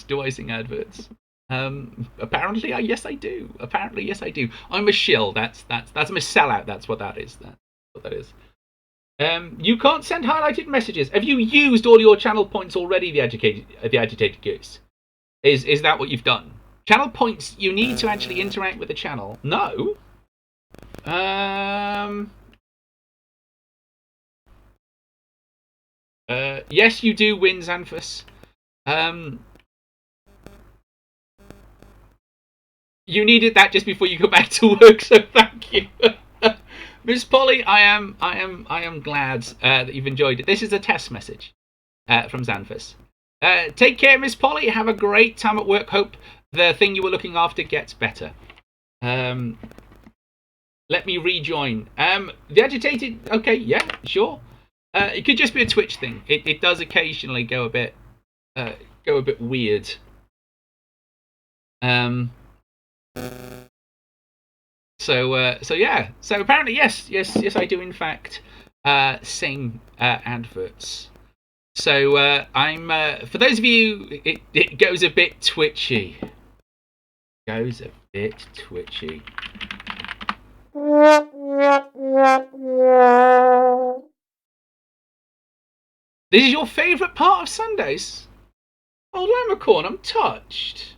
Do I sing adverts? Apparently, yes, I do. I'm a shill. That's I'm a sellout. That's what that is. That's what that is. You can't send highlighted messages. Have you used all your channel points already? The agitated goose. Is that what you've done? Channel points. You need to actually interact with the channel. No. Yes, you do win, Xanthus. You needed that just before you go back to work, so thank you. Miss Polly, I am glad that you've enjoyed it. This is a test message from Xanthus. Take care, Miss Polly. Have a great time at work. Hope the thing you were looking after gets better. Let me rejoin. The agitated. Okay, yeah, sure. It could just be a Twitch thing. It does occasionally go a bit weird. So yeah. So apparently, yes, I do in fact sing adverts. So I'm for those of you, it goes a bit twitchy. This is your favourite part of Sundays? Oh, Lamacorn, I'm touched.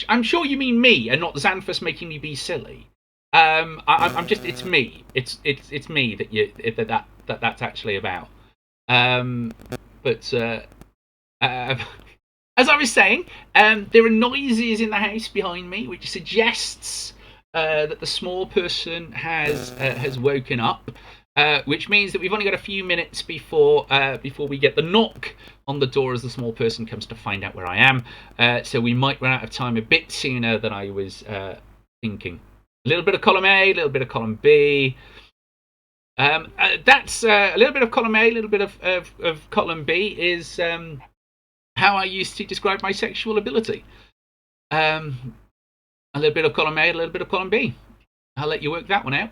I'm sure you mean me and not Xanthus making me be silly. I'm just. It's me. It's me that's actually about. But as I was saying, there are noises in the house behind me, which suggests that the small person has woken up. Which means that we've only got a few minutes before we get the knock on the door as the small person comes to find out where I am. So we might run out of time a bit sooner than I was thinking. A little bit of column A, a little bit of column B. That's a little bit of column A, a little bit of column B is how I used to describe my sexual ability. A little bit of column A, a little bit of column B. I'll let you work that one out.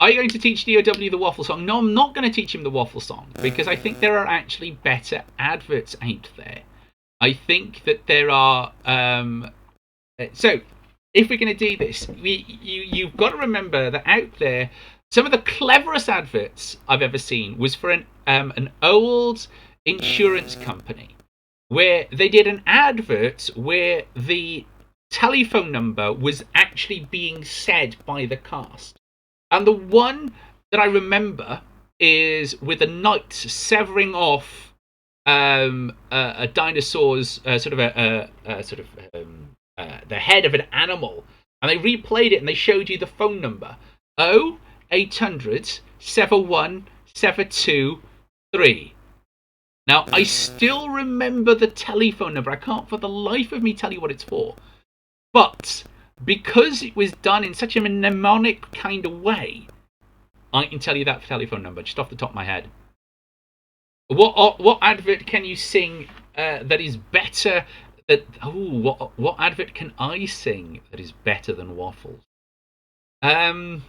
Are you going to teach DOW the waffle song? No, I'm not going to teach him the waffle song because I think there are actually better adverts out there. I think that there are. So, if we're going to do this, you've got to remember that out there, some of the cleverest adverts I've ever seen was for an old insurance company where they did an advert where the telephone number was actually being said by the cast. And the one that I remember is with a knight severing off a dinosaur's the head of an animal, and they replayed it and they showed you the phone number 0800 71 723. Now I still remember the telephone number. I can't for the life of me tell you what it's for, but because it was done in such a mnemonic kind of way, I can tell you that telephone number just off the top of my head. What advert can you sing that is better? What advert can I sing that is better than waffles? You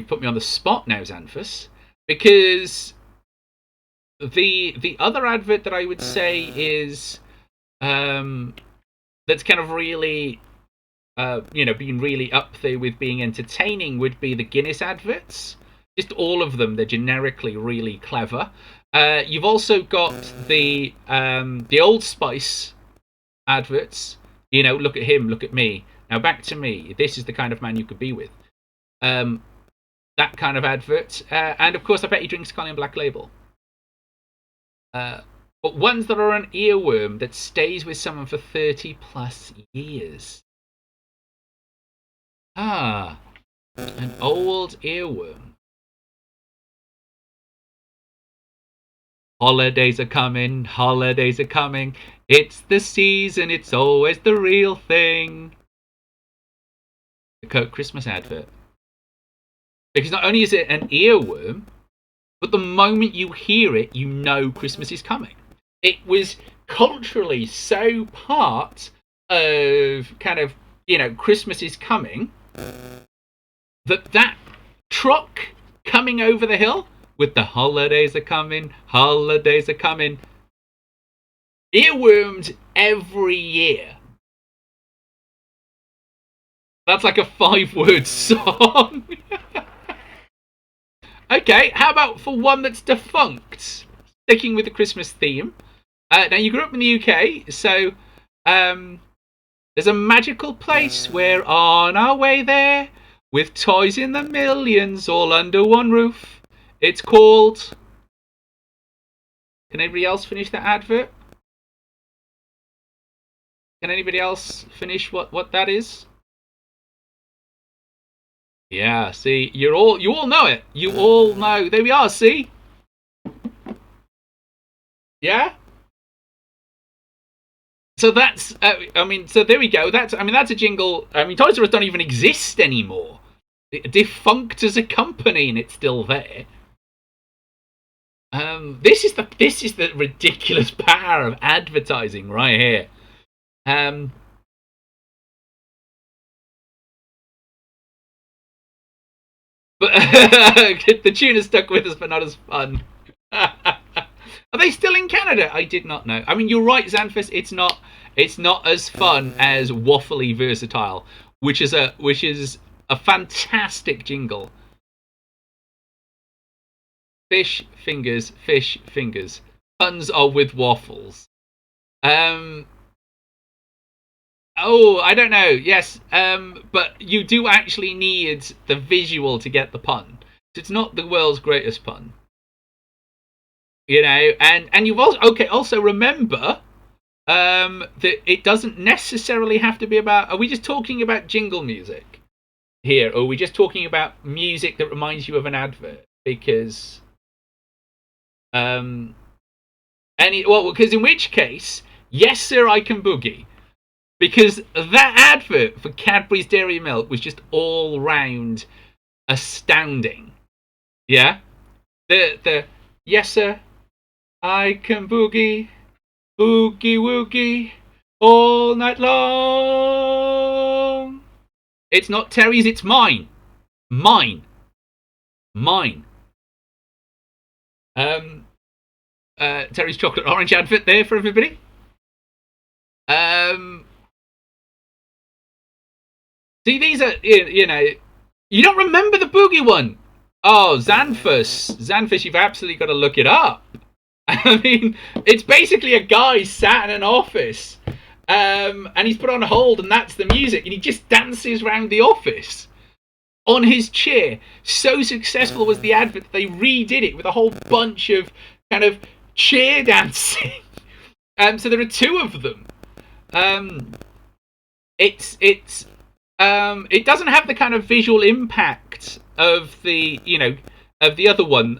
put me on the spot now, Xanthus, because the other advert that I would say is that's kind of really, being really up there with being entertaining would be the Guinness adverts. Just all of them, they're generically really clever. You've also got the Old Spice adverts. Look at him, look at me. Now back to me. This is the kind of man you could be with. That kind of advert. And of course, I bet he drinks Colin Black Label. But ones that are an earworm that stays with someone for 30 plus years. An old earworm. Holidays are coming, it's the season, it's always the real thing. The Coke Christmas advert. Because not only is it an earworm, but the moment you hear it, you know Christmas is coming. It was culturally so part of kind of, Christmas is coming, that truck coming over the hill with the holidays are coming, earwormed every year. That's like a 5-word song. Okay, how about for one that's defunct? Sticking with the Christmas theme. Now, you grew up in the UK, so there's a magical place. We're on our way there with toys in the millions all under one roof. It's called... Can anybody else finish that advert? Can anybody else finish what that is? Yeah, see, you all know it. You all know. There we are, see? Yeah? So that's, so there we go. That's a jingle. Toys R Us don't even exist anymore. Defunct as a company, and it's still there. This is the ridiculous power of advertising right here. But the tune is stuck with us, but not as fun. Are they still in Canada? I did not know. You're right, Xanthus. It's not as fun as Waffly Versatile, which is a fantastic jingle. Fish fingers, fish fingers. Puns are with waffles. Oh, I don't know. Yes, but you do actually need the visual to get the pun. It's not the world's greatest pun. And you've also remember that it doesn't necessarily have to be about... Are we just talking about jingle music here, or are we just talking about music that reminds you of an advert? Because because in which case, yes sir, I can boogie. Because that advert for Cadbury's Dairy Milk was just all round astounding. Yeah? The yes sir, I can boogie, boogie woogie, all night long. It's not Terry's, it's mine. Mine. Terry's chocolate orange advert there for everybody. See, these are, you don't remember the boogie one. Oh, Xanthus, you've absolutely got to look it up. It's basically a guy sat in an office, and he's put on hold, and that's the music, and he just dances around the office on his chair. So successful was the advert that they redid it with a whole bunch of kind of chair dancing. So there are two of them. It doesn't have the kind of visual impact of the other one.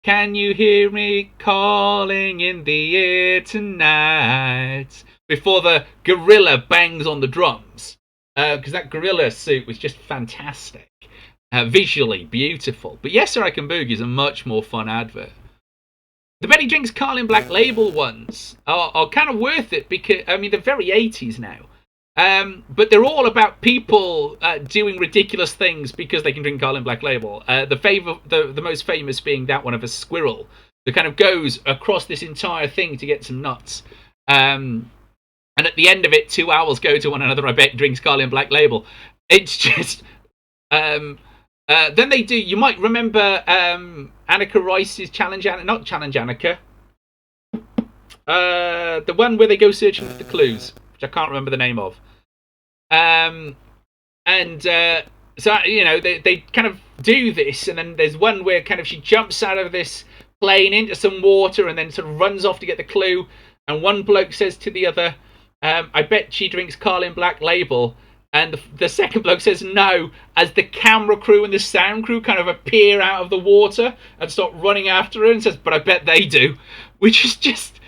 Can you hear me calling in the air tonight? Before the gorilla bangs on the drums. Because that gorilla suit was just fantastic. Visually beautiful. But Yes Sir I Can Boogie is a much more fun advert. The Betty Jinx Carlin Black Label ones are kind of worth it because, they're very 80s now. But they're all about people doing ridiculous things because they can drink Carlin Black Label. The most famous being that one of a squirrel that kind of goes across this entire thing to get some nuts. And at the end of it, 2 owls go to one another, I bet, drinks Carlin Black Label. It's just... then they do... You might remember Annika Rice's Challenge... Not Challenge Annika. The one where they go searching for the clues, which I can't remember the name of. So they kind of do this, and then there's one where kind of she jumps out of this plane into some water and then sort of runs off to get the clue, and one bloke says to the other, I bet she drinks Carlin Black Label, and the second bloke says no, as the camera crew and the sound crew kind of appear out of the water and start running after her, and says, but I bet they do, which is just...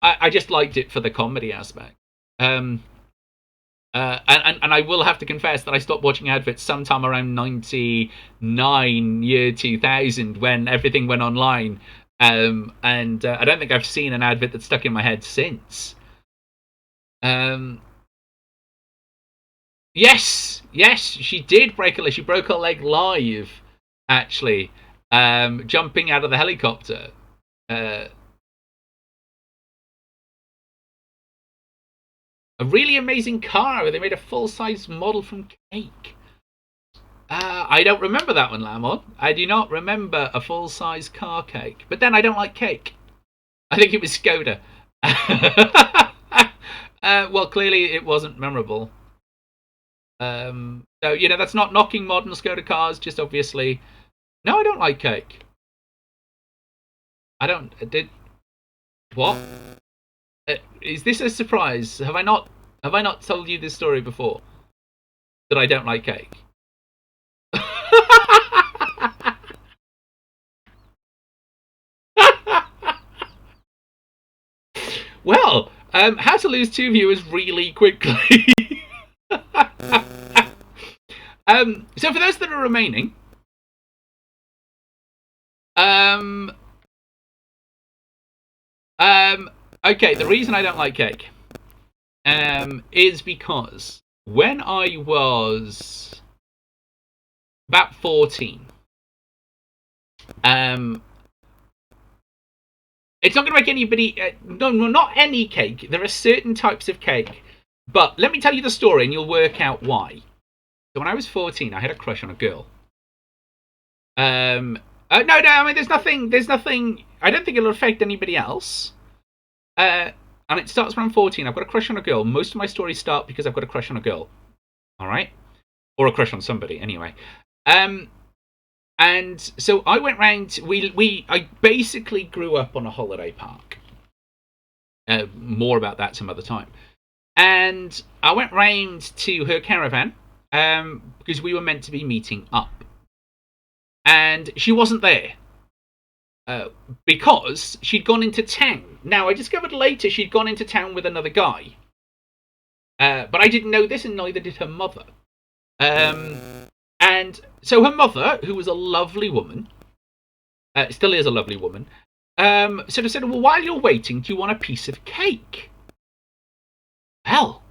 I just liked it for the comedy aspect. And I will have to confess that I stopped watching adverts sometime around 99, year 2000, when everything went online. And I don't think I've seen an advert that's stuck in my head since. Yes, she did break her leg. She broke her leg live, actually, jumping out of the helicopter. A really amazing car where they made a full-size model from cake. I don't remember that one, Lamon. I do not remember a full-size car cake. But then I don't like cake. I think it was Skoda. Well, clearly it wasn't memorable. So, that's not knocking modern Skoda cars, just obviously... No, I don't like cake. I don't... What? Is this a surprise? Have I not told you this story before? That I don't like cake? Well, how to lose 2 viewers really quickly. So for those that are remaining, okay, the reason I don't like cake is because when I was about 14, it's not going to make anybody... no, not any cake. There are certain types of cake. But let me tell you the story and you'll work out why. So when I was 14, I had a crush on a girl. No, I mean, there's nothing... I don't think it'll affect anybody else. And it starts when I'm 14. I've got a crush on a girl. Most of my stories start because I've got a crush on a girl. Alright? Or a crush on somebody, anyway. And so I went round. I basically grew up on a holiday park. More about that some other time. And I went round to her caravan because we were meant to be meeting up. And she wasn't there because she'd gone into town. Now, I discovered later she'd gone into town with another guy. But I didn't know this, and neither did her mother. And so her mother, who was a lovely woman, still is a lovely woman, sort of said, well, while you're waiting, do you want a piece of cake? Well,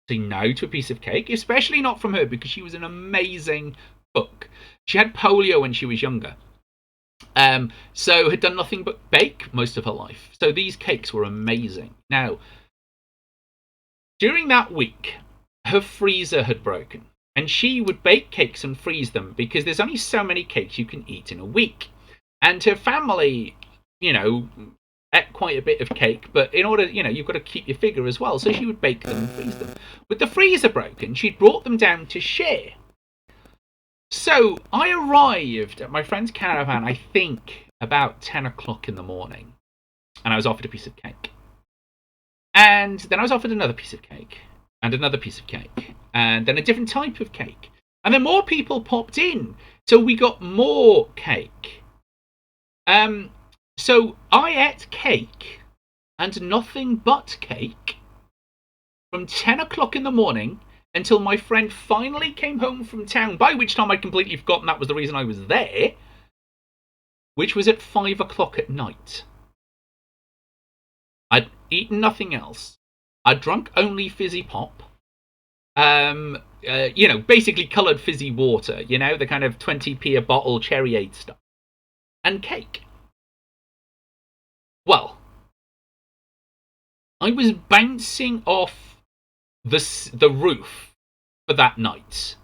say no to a piece of cake, especially not from her, because she was an amazing cook. She had polio when she was younger. So had done nothing but bake most of her life. So these cakes were amazing. Now, during that week, her freezer had broken. And she would bake cakes and freeze them because there's only so many cakes you can eat in a week. And her family, ate quite a bit of cake. But in order, you've got to keep your figure as well. So she would bake them and freeze them. With the freezer broken, she'd brought them down to share. So I arrived at my friend's caravan, I think, about 10 o'clock in the morning. And I was offered a piece of cake. And then I was offered another piece of cake. And another piece of cake. And then a different type of cake. And then more people popped in. So we got more cake. So I ate cake and nothing but cake from 10 o'clock in the morning until my friend finally came home from town, by which time I'd completely forgotten that was the reason I was there, which was at 5 o'clock at night. I'd eaten nothing else. I drunk only fizzy pop. Basically coloured fizzy water. The kind of 20p a bottle cherryade stuff. And cake. Well, I was bouncing off the roof for that night.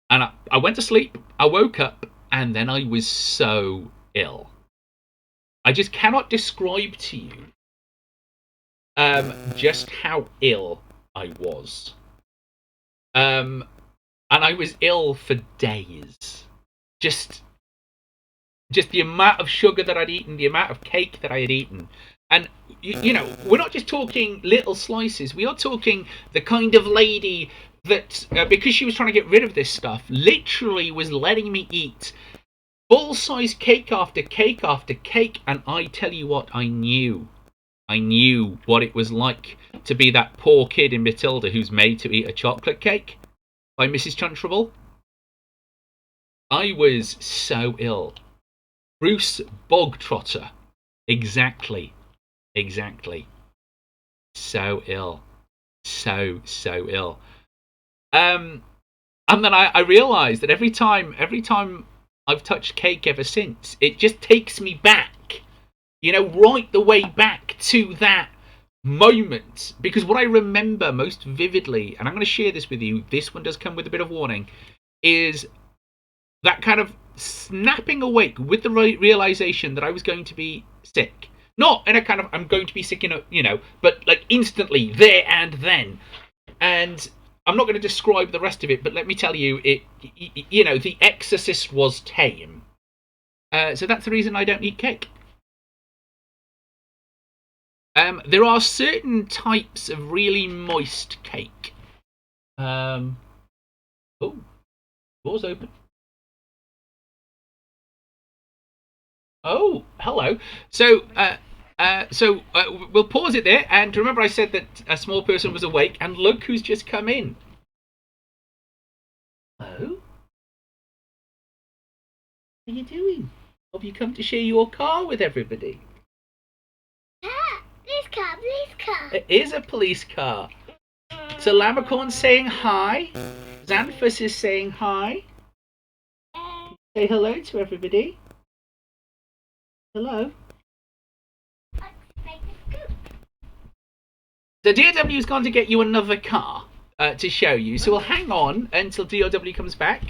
And I went to sleep, I woke up, and then I was so ill. I just cannot describe to you just how ill I was. And I was ill for days. Just the amount of sugar that I'd eaten, the amount of cake that I had eaten. And, we're not just talking little slices. We are talking the kind of lady that, because she was trying to get rid of this stuff, literally was letting me eat full-size cake after cake after cake. And I tell you what, I knew what it was like to be that poor kid in Matilda who's made to eat a chocolate cake by Mrs. Trunchbull. I was so ill. Bruce Bogtrotter. Exactly. So ill. So ill. And then I realised that every time I've touched cake ever since, it just takes me back. Right the way back to that moment, because what I remember most vividly, and I'm going to share this with you, this one does come with a bit of warning, is that kind of snapping awake with the realization that I was going to be sick. Not in a kind of, I'm going to be sick in a, but like instantly, there and then. And I'm not going to describe the rest of it, but let me tell you, The Exorcist was tame. So that's the reason I don't eat cake. There are certain types of really moist cake. Oh, door's open. Oh, hello. So, we'll pause it there. And remember, I said that a small person was awake, and look who's just come in. Hello. What are you doing? Have you come to share your car with everybody?
Police car.
It is a police car. So Lamacorn's saying hi. Xanthus is saying hi. Say hello to everybody. Hello. The DOW's gone to get you another car to show you, so we'll hang on until DOW comes back.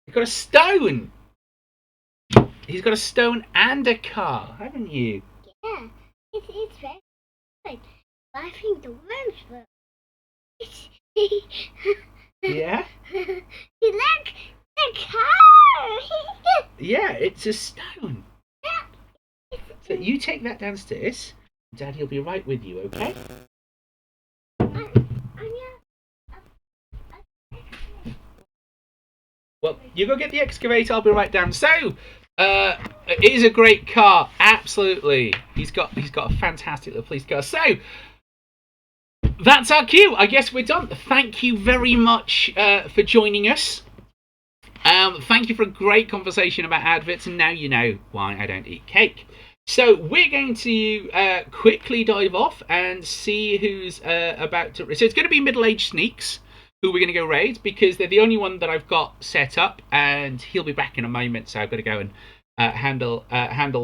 You've got a stone. He's got a stone and a car, haven't you?
Yeah, it's very good. I think the worms will.
Yeah?
You like the car?
Yeah, it's a stone. So you take that downstairs. Daddy will be right with you, okay? Well, you go get the excavator, I'll be right down. So, it is a great car, absolutely. He's got a fantastic little police car. So, that's our cue. I guess we're done. Thank you very much for joining us. Thank you for a great conversation about adverts, and now you know why I don't eat cake. So we're going to quickly dive off and see who's about to... So it's going to be middle-aged sneaks who we're going to go raid, because they're the only one that I've got set up, and he'll be back in a moment, so I've got to go and handle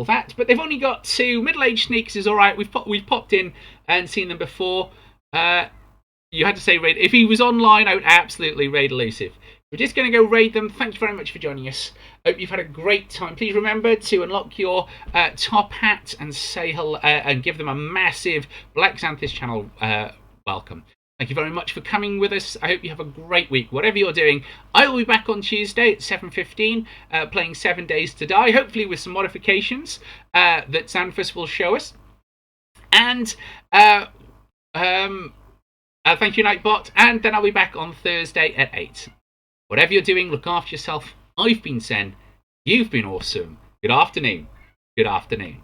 that. But they've only got two. Middle-aged sneaks is all right. We've popped in and seen them before. You had to say raid. If he was online, I would absolutely raid elusive. We're just going to go raid them. Thank you very much for joining us. Hope you've had a great time. Please remember to unlock your top hat and say hello and give them a massive Black Xanthus channel welcome. Thank you very much for coming with us. I hope you have a great week. Whatever you're doing, I will be back on Tuesday at 7:15 playing 7 Days to Die, hopefully with some modifications that Xanthus will show us. And thank you, Nightbot. And then I'll be back on Thursday at 8. Whatever you're doing, look after yourself. I've been Sen. You've been awesome. Good afternoon. Good afternoon.